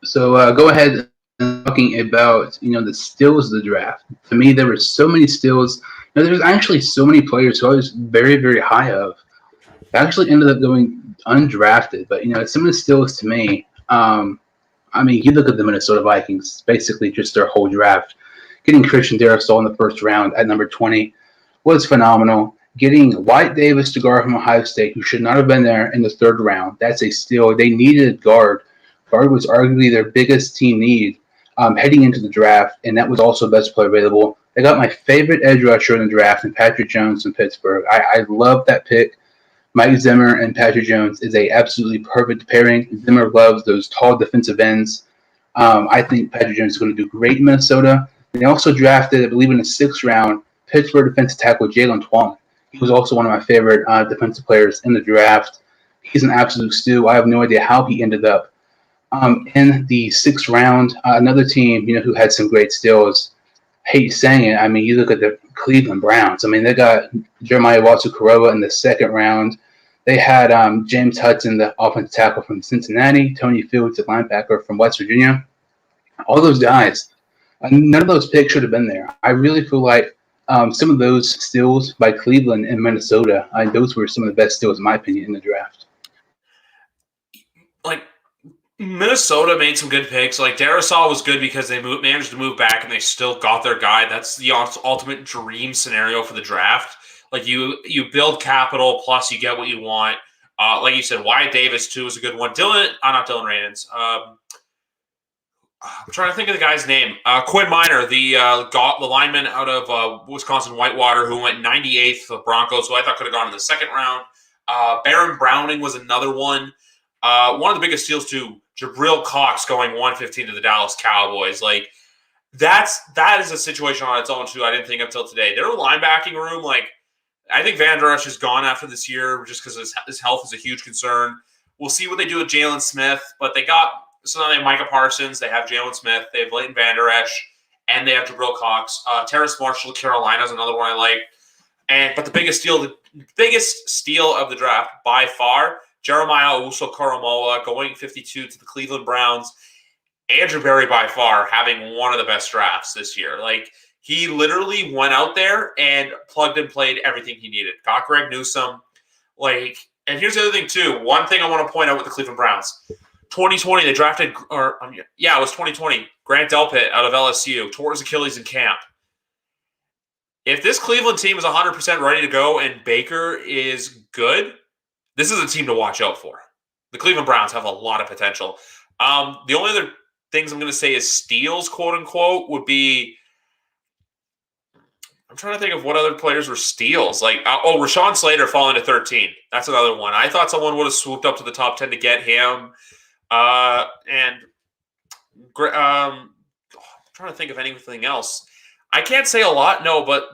So go ahead and talking about the steals of the draft. To me, there were so many steals. There's actually so many players who I was very, very high of. I actually ended up going undrafted, but some of the steals to me. You look at the Minnesota Vikings, basically just their whole draft. Getting Christian Darrisaw in the first round at number 20 was phenomenal. Getting White Davis to guard from Ohio State, who should not have been there in the third round, that's a steal. They needed a guard. Guard was arguably their biggest team need heading into the draft, and that was also best player available. They got my favorite edge rusher in the draft, and Patrick Jones from Pittsburgh. I love that pick. Mike Zimmer and Patrick Jones is a absolutely perfect pairing. Zimmer loves those tall defensive ends. I think Patrick Jones is going to do great in Minnesota. They also drafted, I believe in the 6th round, Pittsburgh defensive tackle Jalen Twan. He was also one of my favorite defensive players in the draft. He's an absolute steal. I have no idea how he ended up in the 6th round. Another team, who had some great steals. Hate saying it. You look at the Cleveland Browns. They got Jeremiah Wasu-Koroa in the 2nd round. They had James Hudson, the offensive tackle from Cincinnati, Tony Fields, the linebacker from West Virginia. All those guys. None of those picks should have been there. I really feel like some of those steals by Cleveland and Minnesota, those were some of the best steals, in my opinion, in the draft. Like, Minnesota made some good picks. Like, Darrisaw was good because they managed to move back and they still got their guy. That's the ultimate dream scenario for the draft. Like, you build capital, plus you get what you want. Like you said, Wyatt Davis, too, is a good one. Not Dylan Radins. I'm trying to think of the guy's name. Quinn Minor, the lineman out of Wisconsin Whitewater, who went 98th for the Broncos, who I thought could have gone in the 2nd round. Baron Browning was another one. One of the biggest steals, too, Jabril Cox going 115 to the Dallas Cowboys. Like, that is a situation on its own, too. I didn't think of until today. Their linebacking room, I think Van Der Esch is gone after this year just because his health is a huge concern. We'll see what they do with Jalen Smith, but so now they have Micah Parsons, they have Jalen Smith, they have Leighton Van Der Esch, and they have Jabril Cox. Terrace Marshall, Carolina is another one I like. But the biggest steal of the draft by far, Jeremiah Owusu-Koramoah going 52 to the Cleveland Browns. Andrew Berry by far having one of the best drafts this year. He literally went out there and plugged and played everything he needed. Got Greg Newsome. And here's the other thing, too. One thing I want to point out with the Cleveland Browns. 2020, they drafted, it was 2020. Grant Delpit out of LSU tore his Achilles in camp. If this Cleveland team is 100% ready to go and Baker is good, this is a team to watch out for. The Cleveland Browns have a lot of potential. The only other things I'm going to say is steals, quote unquote, would be. I'm trying to think of what other players were steals. Rashawn Slater falling to 13. That's another one. I thought someone would have swooped up to the top 10 to get him. I'm trying to think of anything else. I can't say a lot, no, but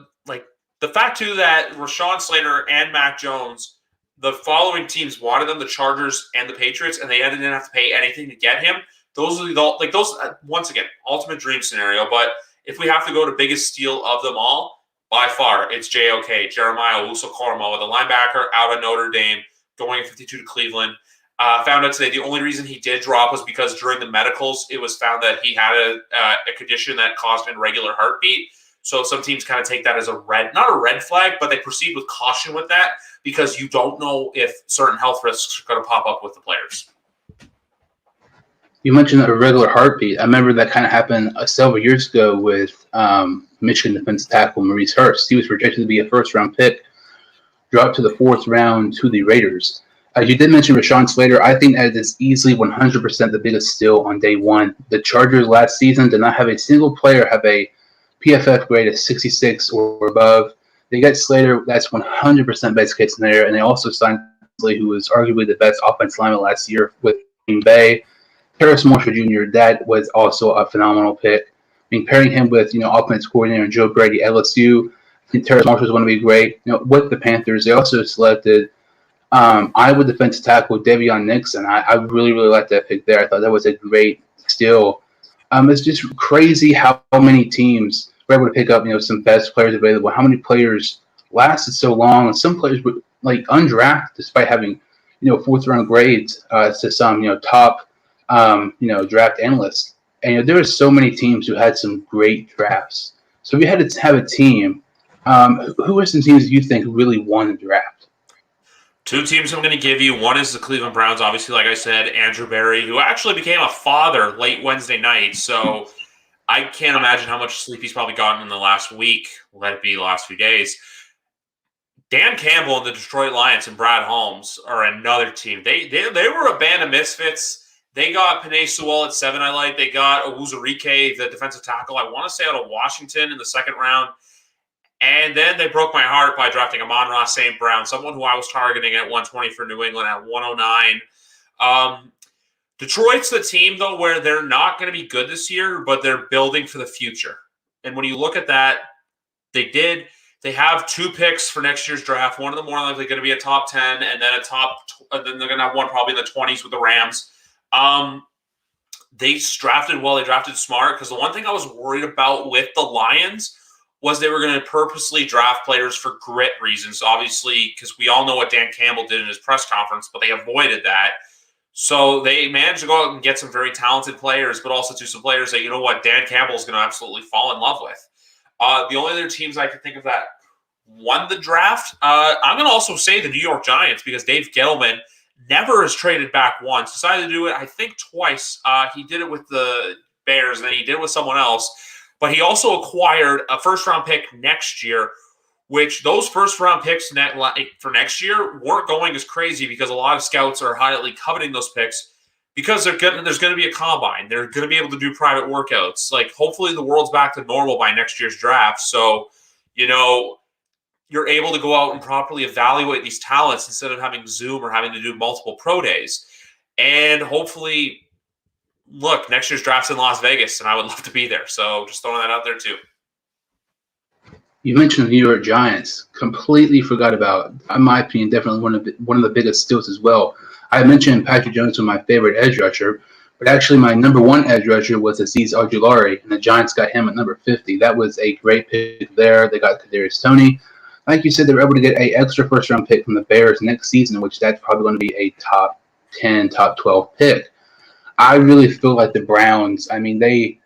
the fact too that Rashawn Slater and Mac Jones, the following teams wanted them, the Chargers and the Patriots, and they didn't have to pay anything to get him. Those are those once again, ultimate dream scenario. But if we have to go to biggest steal of them all, by far it's JOK, Jeremiah Owusu-Koramoah, the linebacker out of Notre Dame, going 52 to Cleveland. Found out today the only reason he did drop was because during the medicals, it was found that he had a condition that caused an irregular heartbeat. So some teams kind of take that as not a red flag, but they proceed with caution with that because you don't know if certain health risks are going to pop up with the players. You mentioned a irregular heartbeat. I remember that kind of happened several years ago with Michigan defensive tackle Maurice Hurst. He was projected to be a first-round pick, dropped to the 4th round to the Raiders. You did mention Rashawn Slater. I think that is easily 100% the biggest steal on day one. The Chargers last season did not have a single player have a PFF grade of 66 or above. They got Slater. That's 100% best case scenario. And they also signed Lee, who was arguably the best offensive lineman last year with Green Bay. Terrace Marshall Jr., that was also a phenomenal pick. Pairing him with, offense coordinator Joe Brady, LSU, I think Terrace Marshall is going to be great. With the Panthers, they also selected Iowa defensive tackle Davion Nixon. I really, really like that pick there. I thought that was a great steal. It's just crazy how many teams were able to pick up, some best players available. How many players lasted so long, and some players were undrafted despite having, 4th round grades to some, top, draft analysts. And there were so many teams who had some great drafts. So if you had to have a team, who are some teams you think really won the draft? Two teams I'm going to give you. One is the Cleveland Browns, obviously, like I said, Andrew Berry, who actually became a father late Wednesday night. So I can't imagine how much sleep he's probably gotten in the last week, let it be the last few days. Dan Campbell and the Detroit Lions and Brad Holmes are another team. They were a band of misfits. They got Penei Sewell at 7, I like. They got Owuzurike, the defensive tackle, I want to say out of Washington in the second round. And then they broke my heart by drafting Amon-Ra St. Brown, someone who I was targeting at 120 for New England at 109. Detroit's the team, though, where they're not going to be good this year, but they're building for the future. And when you look at that, they have 2 picks for next year's draft. One of them more likely going to be a top 10, and then then they're going to have one probably in the 20s with the Rams. They drafted well. They drafted smart, because the one thing I was worried about with the Lions was they were going to purposely draft players for grit reasons, obviously, because we all know what Dan Campbell did in his press conference, but they avoided that. So they managed to go out and get some very talented players, but also some players that, you know what, Dan Campbell is going to absolutely fall in love with. The only other teams I can think of that won the draft, I'm going to also say the New York Giants, because Dave Gettleman never has traded back once. Decided to do it, I think, twice. He did it with the Bears, and then he did it with someone else. But he also acquired a first-round pick next year, which those first-round picks for next year weren't going as crazy, because a lot of scouts are highly coveting those picks, because there's going to be a combine. They're going to be able to do private workouts. Like, hopefully the world's back to normal by next year's draft. So, you're able to go out and properly evaluate these talents instead of having Zoom or having to do multiple pro days. And hopefully, look, next year's draft's in Las Vegas, and I would love to be there. So just throwing that out there too. You mentioned the New York Giants. Completely forgot about, in my opinion, definitely one of the biggest steals as well. I mentioned Patrick Jones was my favorite edge rusher, but actually my number 1 edge rusher was Azeez Ojulari, and the Giants got him at number 50. That was a great pick there. They got Kadarius Toney. Like you said, they were able to get an extra first-round pick from the Bears next season, which that's probably going to be a top 10, top 12 pick. I really feel like the Browns, I mean, they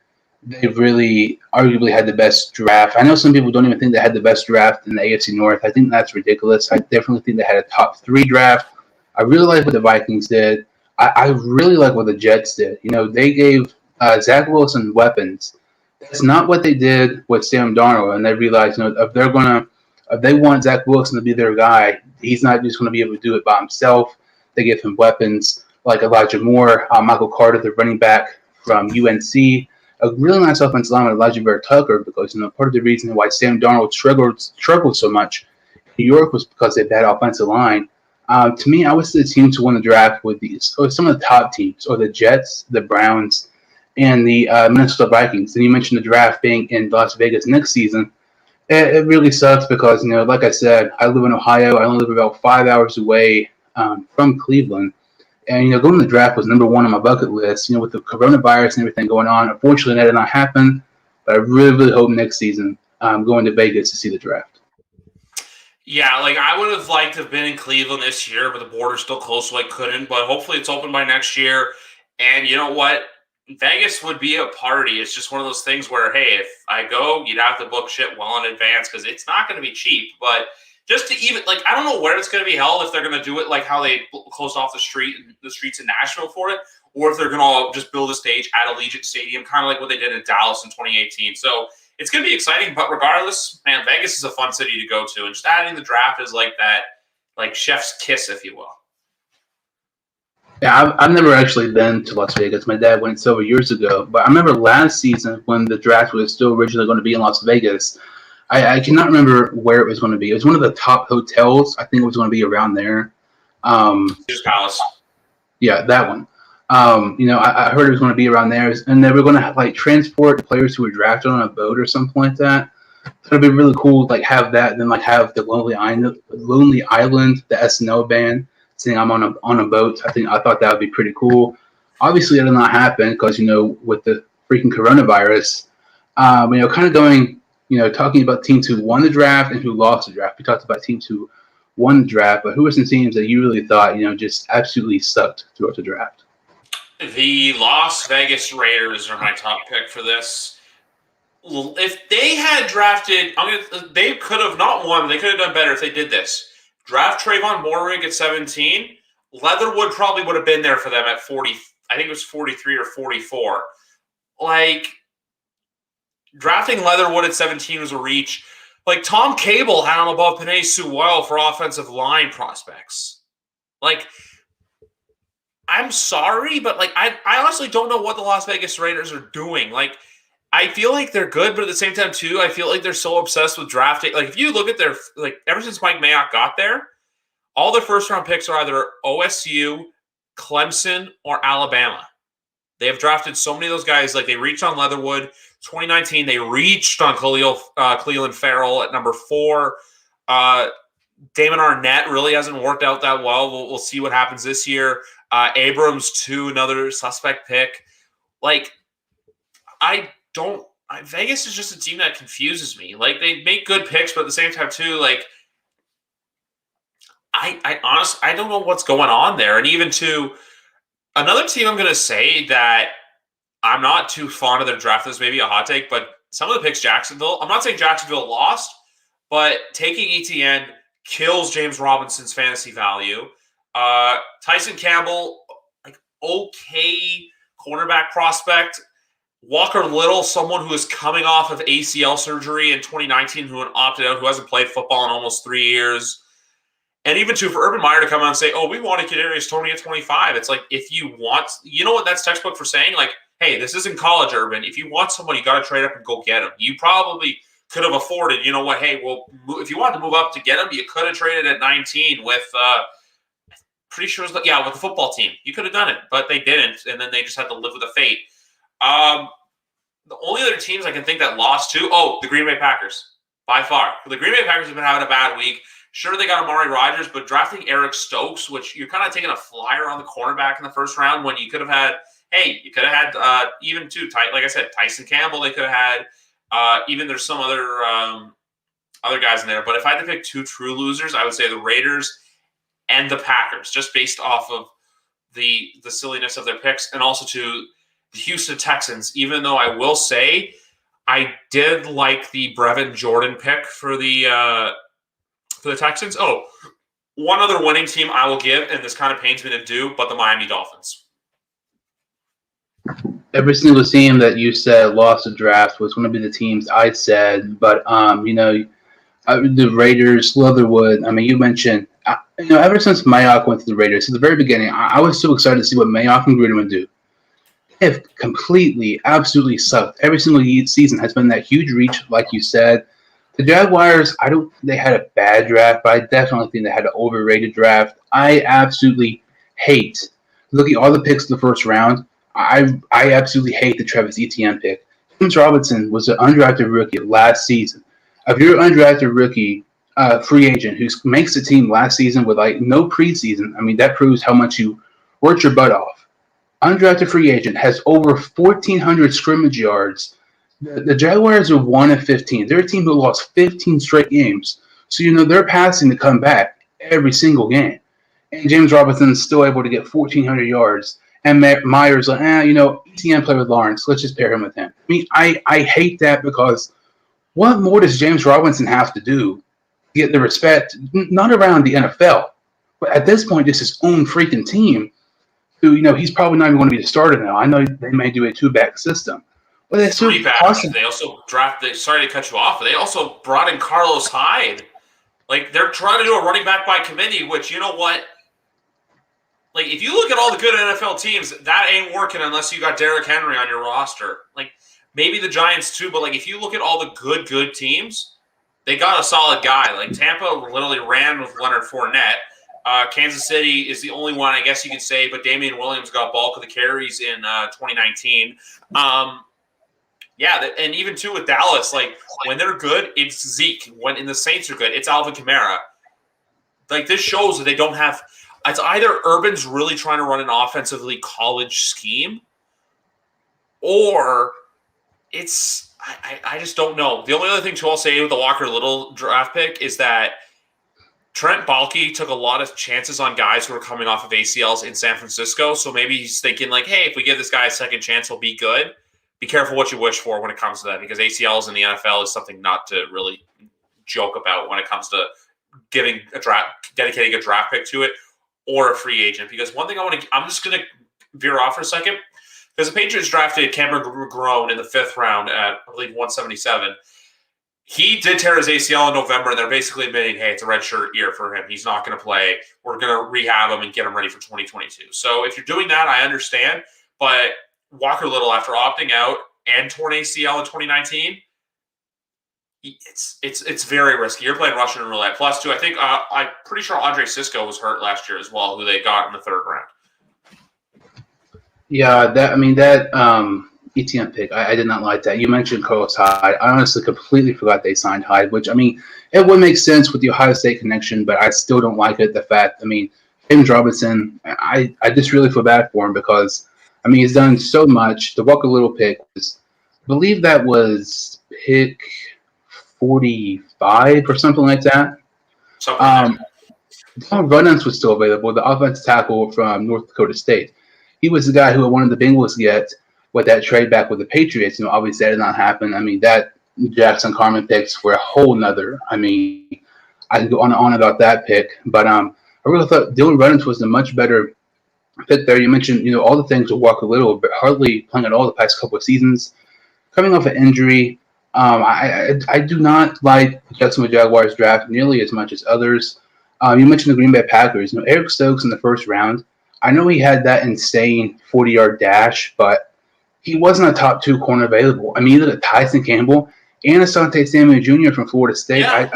really arguably had the best draft. I know some people don't even think they had the best draft in the AFC North. I think that's ridiculous. I definitely think they had a top 3 draft. I really like what the Vikings did. I really like what the Jets did. They gave Zach Wilson weapons. That's not what they did with Sam Darnold, and they realized, if they want Zach Wilson to be their guy, he's not just going to be able to do it by himself. They give him weapons like Elijah Moore, Michael Carter, the running back from UNC, a really nice offensive lineman, Elijah Vera Tucker, because part of the reason why Sam Darnold struggled so much in New York was because they had that offensive line. To me, I would say the teams who won the draft with these, or some of the top teams, or the Jets, the Browns, and the Minnesota Vikings. And you mentioned the draft being in Las Vegas next season. It really sucks because, like I said, I live in Ohio. I only live about 5 hours away from Cleveland. And, going to the draft was number 1 on my bucket list, with the coronavirus and everything going on. Unfortunately, that did not happen. But I really, really hope next season I'm going to Vegas to see the draft. Yeah, I would have liked to have been in Cleveland this year, but the border's still closed, so I couldn't. But hopefully it's open by next year. And you know what? Vegas would be a party. It's just one of those things where, hey, if I go, you'd have to book shit well in advance, because it's not going to be cheap. But just to even, I don't know where it's going to be held, if they're going to do it like how they closed off the streets in Nashville for it, or if they're going to just build a stage at Allegiant Stadium, kind of like what they did in Dallas in 2018. So it's going to be exciting, but regardless, man, Vegas is a fun city to go to, and just adding the draft is like that, chef's kiss, if you will. Yeah, I've never actually been to Las Vegas. My dad went several years ago, but I remember last season when the draft was still originally going to be in Las Vegas. I cannot remember where it was going to be. It was one of the top hotels. I think it was going to be around there. Caesars Palace. Yeah, that one. I heard it was going to be around there, and they were going to transport players who were drafted on a boat or something like that. So it'd be really cool, have that, and then have the Lonely Island, the SNL band, saying I'm on a boat. I thought that would be pretty cool. Obviously, it did not happen because with the freaking coronavirus. Kind of going, talking about teams who won the draft and who lost the draft. We talked about teams who won the draft, but who were some teams that you really thought just absolutely sucked throughout the draft? The Las Vegas Raiders are my top pick for this. If they had drafted, they could have not won. They could have done better if they did this. draft Trayvon Moehrig at 17. Leatherwood probably would have been there for them at 40. I think it was 43 or 44. Like, drafting Leatherwood at 17 was a reach. Like, Tom Cable had him above Penei Sewell for offensive line prospects. Like, I'm sorry, but, like, I honestly don't know what the Las Vegas Raiders are doing. Like, I feel like they're good, but at the same time, too, I feel like they're so obsessed with drafting. Like, if you look at their, like, ever since Mike Mayock got there, all their first-round picks are either OSU, Clemson, or Alabama. They have drafted so many of those guys. Like, they reached on Leatherwood. 2019, they reached on Cleveland Farrell at number 4. Damon Arnett really hasn't worked out that well. We'll see what happens this year. Abrams, too, another suspect pick. Like, Vegas is just a team that confuses me. Like, they make good picks, but at the same time, too, like, I honestly, I don't know what's going on there. And even to another team, I'm going to say that I'm not too fond of their draft. This may be a hot take, but some of the picks Jacksonville, I'm not saying Jacksonville lost, but taking ETN kills James Robinson's fantasy value. Tyson Campbell, like, okay cornerback prospect. Walker Little, someone who is coming off of ACL surgery in 2019, who opted out, who hasn't played football in almost 3 years. And even too, for Urban Meyer to come out and say, "Oh, we wanted Kadarius Toney at 25." It's like, if you want, you know what that's textbook for saying? Like, hey, this isn't college, Urban. If you want someone, you got to trade up and go get him. You probably could have afforded, you know what? Hey, well, if you wanted to move up to get him, you could have traded at 19 with, pretty sure, with the football team. You could have done it, but they didn't, and then they just had to live with the fate. The only other teams I can think that lost to, the Green Bay Packers, by far. The Green Bay Packers have been having a bad week. Sure, they got Amari Rodgers, but drafting Eric Stokes, which you're kind of taking a flyer on the cornerback in the first round when you could have had, even too tight. Like I said, Tyson Campbell, they could have had. Even there's some other guys in there. But if I had to pick two true losers, I would say the Raiders and the Packers, just based off of the silliness of their picks, and also to the Houston Texans, even though I will say I did like the Brevin Jordan pick for the Texans. One other winning team I will give, and this kind of pains me to do, but the Miami Dolphins. Every single team that you said lost the draft was going to be the teams I said, but the Raiders, Leatherwood. I mean, you mentioned, ever since Mayock went to the Raiders, at the very beginning, I was so excited to see what Mayock and Gruden would do. They have completely, absolutely sucked. Every single season has been that huge reach, like you said. The Jaguars, I don't think they had a bad draft, but I definitely think they had an overrated draft. I absolutely hate looking at all the picks in the first round. I absolutely hate the Travis Etienne pick. James Robinson was an undrafted rookie last season. If you're an undrafted rookie, free agent who makes the team last season with no preseason, I mean, that proves how much you worked your butt off. Undrafted free agent has over 1,400 scrimmage yards. The Jaguars are 1-15. They're a team who lost 15 straight games. So, they're passing to come back every single game. And James Robinson's still able to get 1,400 yards. And Myers like, ETN played with Lawrence. Let's just pair him with him. I mean, I hate that, because what more does James Robinson have to do to get the respect, not around the NFL, but at this point, just his own freaking team, who, he's probably not even going to be the starter now. I know they may do a 2-back system. But it's three backs. They also sorry to cut you off, but they also brought in Carlos Hyde. Like, they're trying to do a running back by committee, which, you know what? Like, if you look at all the good NFL teams, that ain't working unless you got Derrick Henry on your roster. Like, maybe the Giants too, but, like, if you look at all the good teams, they got a solid guy. Like, Tampa literally ran with Leonard Fournette. Kansas City is the only one, I guess you could say, but Damian Williams got bulk of the carries in 2019. And even too with Dallas, like, when they're good, it's Zeke. When the Saints are good, it's Alvin Kamara. Like, this shows that they don't have. It's either Urban's really trying to run an offensively college scheme, or it's I just don't know. The only other thing too I'll say with the Walker Little draft pick is that Trent Baalke took a lot of chances on guys who were coming off of ACLs in San Francisco. So maybe he's thinking like, hey, if we give this guy a second chance, he'll be good. Be careful what you wish for when it comes to that, because ACLs in the NFL is something not to really joke about when it comes to dedicating a draft pick to it or a free agent. Because one thing I'm just going to veer off for a second, because the Patriots drafted Cameron Grone in the 5th round at, I believe, 177. He did tear his ACL in November, and they're basically admitting, hey, it's a redshirt year for him. He's not going to play. We're going to rehab him and get him ready for 2022. So if you're doing that, I understand. But Walker Little, after opting out and torn ACL in 2019, it's very risky. You're playing Russian roulette. Plus, too, I think I'm pretty sure Andre Sisco was hurt last year as well, who they got in the 3rd round. Yeah, that ETN pick, I did not like that. You mentioned Carlos Hyde. I honestly completely forgot they signed Hyde, which, it would make sense with the Ohio State connection, but I still don't like it. The fact, James Robinson, I just really feel bad for him because, he's done so much. The Walker Little pick was, I believe that was pick 45 or something like that. Tom Runnels was still available, the offensive tackle from North Dakota State. He was the guy who wanted the Bengals to get with that trade back with the Patriots. Obviously that did not happen. That Jackson Carman picks were a whole nother. I can go on and on about that pick, but I really thought Dylan Runnels was the much better pick there. You mentioned, all the things with Walker Little, but hardly playing at all the past couple of seasons. Coming off an injury, I do not like the Jacksonville Jaguars draft nearly as much as others. You mentioned the Green Bay Packers. Eric Stokes in the 1st round. I know he had that insane 40-yard dash, but he wasn't a top 2 corner available. You look at Tyson Campbell and Asante Samuel Jr. from Florida State. Yeah.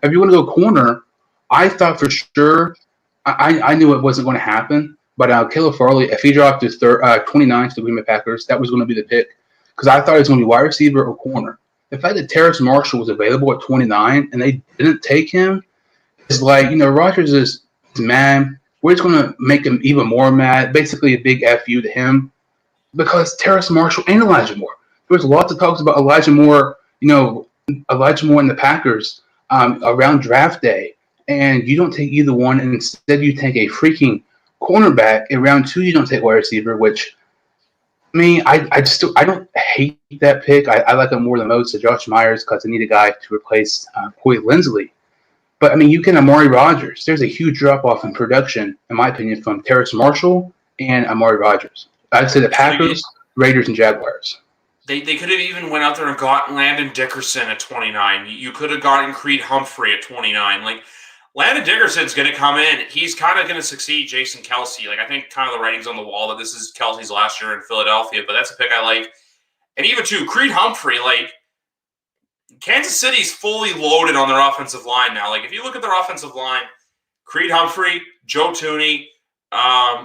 If you want to go corner, I thought for sure I knew it wasn't going to happen. But Caleb Farley, if he dropped his 29 to the Green Bay Packers, that was going to be the pick because I thought it was going to be wide receiver or corner. The fact that Terrace Marshall was available at 29 and they didn't take him is like, Rodgers is mad. We're just going to make him even more mad. Basically, a big FU to him because Terrace Marshall and Elijah Moore. There was lots of talks about Elijah Moore in the Packers around draft day, and you don't take either one, and instead you take a freaking cornerback. In round 2, you don't take wide receiver, which I don't hate that pick. I like him more than most to Josh Myers because they need a guy to replace Corey Lindsley. But, you can Amari Rodgers. There's a huge drop-off in production, in my opinion, from Terrace Marshall and Amari Rodgers. I'd say the Packers, Raiders, and Jaguars. They could have even went out there and gotten Landon Dickerson at 29. You could have gotten Creed Humphrey at 29. Landon Dickerson's going to come in. He's kind of going to succeed Jason Kelce. I think kind of the writing's on the wall that this is Kelce's last year in Philadelphia, but that's a pick I like. And even, too, Creed Humphrey, Kansas City's fully loaded on their offensive line now. If you look at their offensive line, Creed Humphrey, Joe Thuney,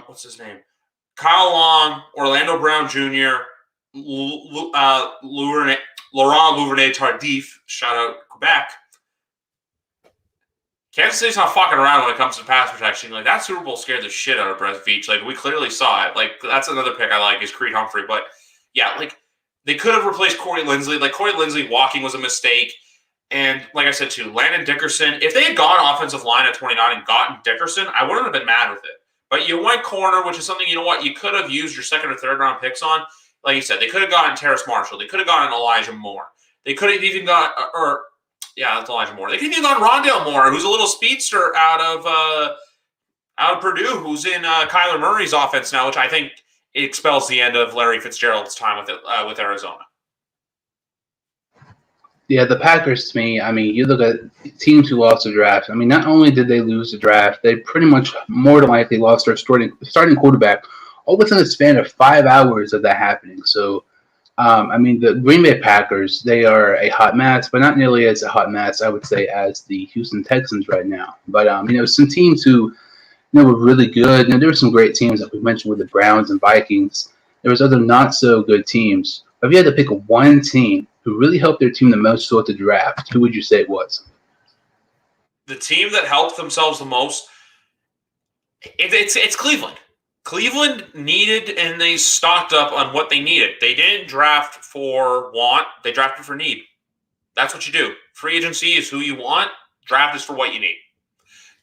what's his name? Kyle Long, Orlando Brown Jr., Laurent Duvernay-Tardif, shout out Quebec. Kansas City's not fucking around when it comes to pass protection. That Super Bowl scared the shit out of Brett Veach. We clearly saw it. That's another pick I like is Creed Humphrey. But, yeah, they could have replaced Corey Lindsley. Corey Lindsley walking was a mistake. And like I said, too, Landon Dickerson, if they had gone offensive line at 29 and gotten Dickerson, I wouldn't have been mad with it. But you went corner, which is something, you could have used your 2nd or 3rd round picks on. Like you said, they could have gotten Terrace Marshall. They could have gotten Elijah Moore. They could have even got, that's Elijah Moore. They could have even gotten Rondale Moore, who's a little speedster out of Purdue, who's in Kyler Murray's offense now, which I think expels the end of Larry Fitzgerald's time with Arizona. Yeah, the Packers, to me, you look at teams who lost the draft. Not only did they lose the draft, they pretty much more than likely lost their starting quarterback all within a span of 5 hours of that happening. So, the Green Bay Packers, they are a hot mess, but not nearly as a hot mess, I would say, as the Houston Texans right now. But, some teams who were really good. There were some great teams that we mentioned with the Browns and Vikings. There was other not so good teams. If you had to pick one team who really helped their team the most throughout the draft, who would you say it was? The team that helped themselves the most, it's Cleveland. Cleveland needed and they stocked up on what they needed. They didn't draft for want, they drafted for need. That's what you do. Free agency is who you want. Draft is for what you need.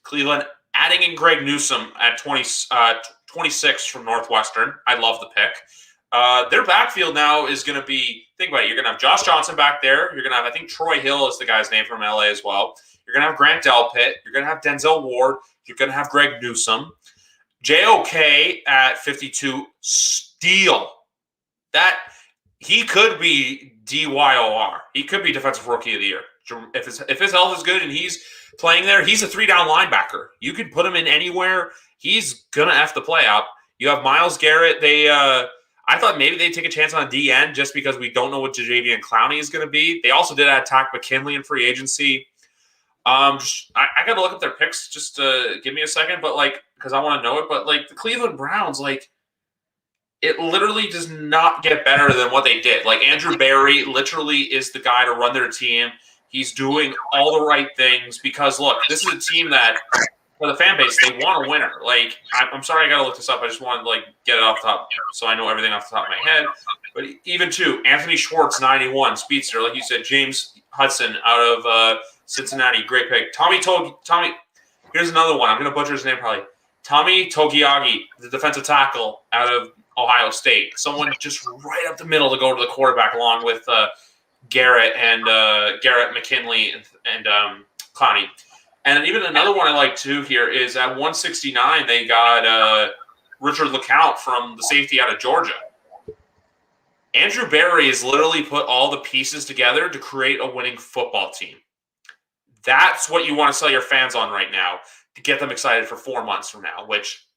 Cleveland adding in Greg Newsome at 26 from Northwestern. I love the pick. Their backfield now is going to be, think about it, you're going to have Josh Johnson back there. You're going to have, I think Troy Hill is the guy's name from LA as well. You're going to have Grant Delpit. You're going to have Denzel Ward. You're going to have Greg Newsome. JOK at 52, steal. That, he could be DYOR. He could be Defensive Rookie of the Year. If his health is good and he's playing there, he's a 3-down linebacker. You could put him in anywhere. He's going to F the play up. You have Myles Garrett. I thought maybe they'd take a chance on DN just because we don't know what Jadeveon Clowney is going to be. They also did add Tack McKinley in free agency. I got to look up their picks just to give me a second, but because I want to know it. But the Cleveland Browns, it literally does not get better than what they did. Andrew Berry literally is the guy to run their team. He's doing all the right things because, look, this is a team that, for the fan base, they want a winner. I'm sorry I got to look this up. I just wanted to, get it off the top so I know everything off the top of my head. But even, too, Anthony Schwartz, 91, speedster. Like you said, James Hudson out of Cincinnati, great pick. Tommy, here's another one. I'm going to butcher his name probably. Tommy Togiagi, the defensive tackle out of Ohio State. Someone just right up the middle to go to the quarterback along with Garrett and Garrett McKinley and Clowney. And even another one I like too here is at 169 they got Richard LeCount from the safety out of Georgia. Andrew Berry has literally put all the pieces together to create a winning football team. That's what you want to sell your fans on right now to get them excited for 4 months from now, which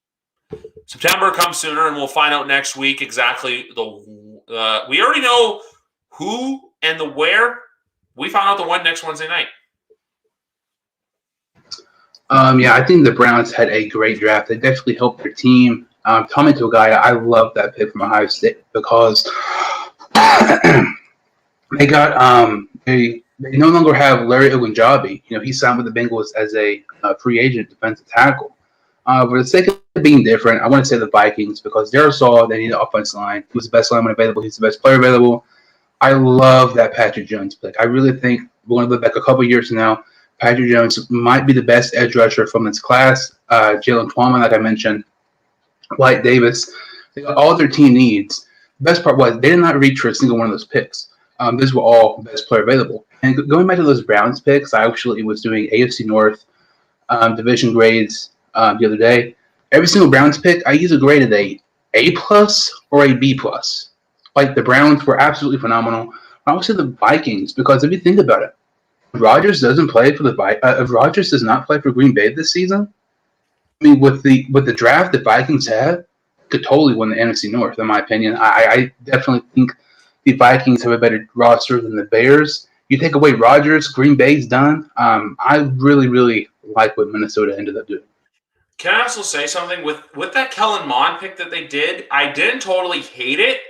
September comes sooner, and we'll find out next week exactly we already know who and the where. We found out the one next Wednesday night. I think the Browns had a great draft. They definitely helped their team. Tommy Togiai, I love that pick from Ohio State because they got they no longer have Larry Ogunjobi. He signed with the Bengals as a free agent defensive tackle. For the sake of being different, I want to say the Vikings because Darisaw, they need an offensive line. He was the best lineman available. He's the best player available. I love that Patrick Jones pick. I really think we're going to look back a couple years from now. Patrick Jones might be the best edge rusher from this class. Jalen Twyman, like I mentioned, White Davis, they got all their team needs. The best part was they did not reach for a single one of those picks. These were all best player available. And going back to those Browns picks, I actually was doing AFC North division grades the other day. Every single Browns pick, I use a grade of A+ or a B+. The Browns were absolutely phenomenal. I would say the Vikings because if you think about it, if Rodgers doesn't play for if Rodgers does not play for Green Bay this season, I mean, with the draft the Vikings have, could totally win the NFC North, in my opinion. I definitely think the Vikings have a better roster than the Bears. You take away Rodgers, Green Bay's done. I really, really like what Minnesota ended up doing. Can I also say something? With that Kellen Mond pick that they did, I didn't totally hate it.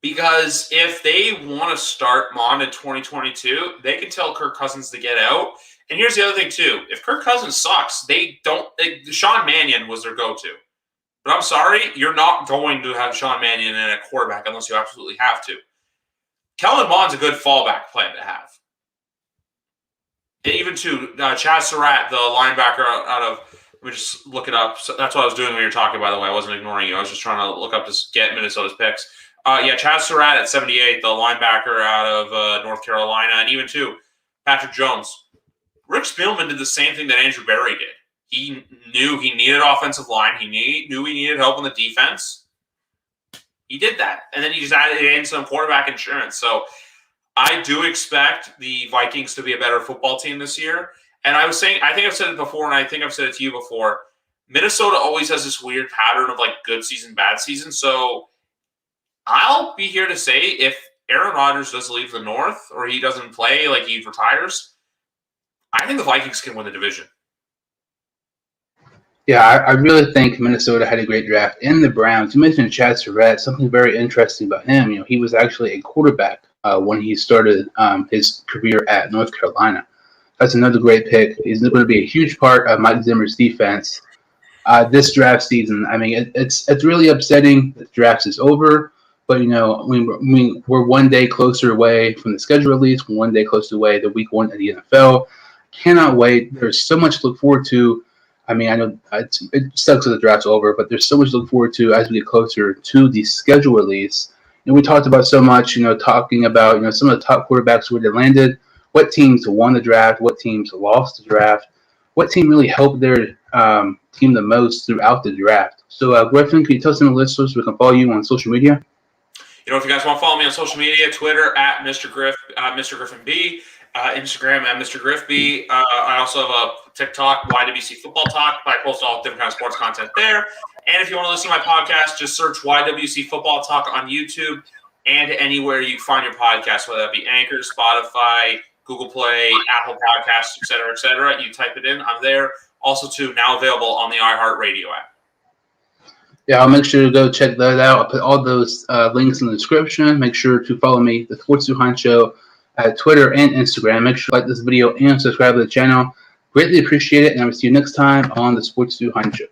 Because if they want to start Mond in 2022, they can tell Kirk Cousins to get out. And here's the other thing, too. If Kirk Cousins sucks, Sean Mannion was their go-to. But I'm sorry, you're not going to have Sean Mannion in a quarterback unless you absolutely have to. Kellen Mond's a good fallback plan to have. And even, too, Chaz Surratt, the linebacker out of – let me just look it up. So that's what I was doing when you were talking, by the way. I wasn't ignoring you. I was just trying to look up to get Minnesota's picks. Chaz Surratt at 78, the linebacker out of North Carolina, and even too, Patrick Jones. Rick Spielman did the same thing that Andrew Berry did. He knew he needed offensive line. He knew he needed help on the defense. He did that, and then he just added in some quarterback insurance. So I do expect the Vikings to be a better football team this year. And I was saying, I think I've said it before, and I think I've said it to you before. Minnesota always has this weird pattern of good season, bad season. So I'll be here to say if Aaron Rodgers does leave the North or he doesn't play, he retires, I think the Vikings can win the division. Yeah, I really think Minnesota had a great draft. And the Browns, you mentioned Chaz Surratt, something very interesting about him. He was actually a quarterback when he started his career at North Carolina. That's another great pick. He's going to be a huge part of Mike Zimmer's defense this draft season. I mean, it's really upsetting that the draft is over. But, we're one day closer away from the schedule release. We're one day closer away to week 1 of the NFL. Cannot wait. There's so much to look forward to. I mean, I know it sucks that the draft's over, but there's so much to look forward to as we get closer to the schedule release. And we talked about so much, talking about, some of the top quarterbacks where they landed, what teams won the draft, what teams lost the draft, what team really helped their team the most throughout the draft. So, Griffin, can you tell some of the listeners we can follow you on social media? If you guys want to follow me on social media, Twitter at Mr. Griffin B, Instagram at Mr. Griff B. I also have a TikTok, YWC Football Talk. I post all different kinds of sports content there. And if you want to listen to my podcast, just search YWC Football Talk on YouTube and anywhere you find your podcast, whether that be Anchor, Spotify, Google Play, Apple Podcasts, et cetera. You type it in, I'm there. Also, too, now available on the iHeartRadio app. Yeah, I'll make sure to go check that out. I'll put all those links in the description. Make sure to follow me, the Sports 200 Show, at Twitter and Instagram. Make sure to like this video and subscribe to the channel. Greatly appreciate it, and I will see you next time on the Sports 200 Show.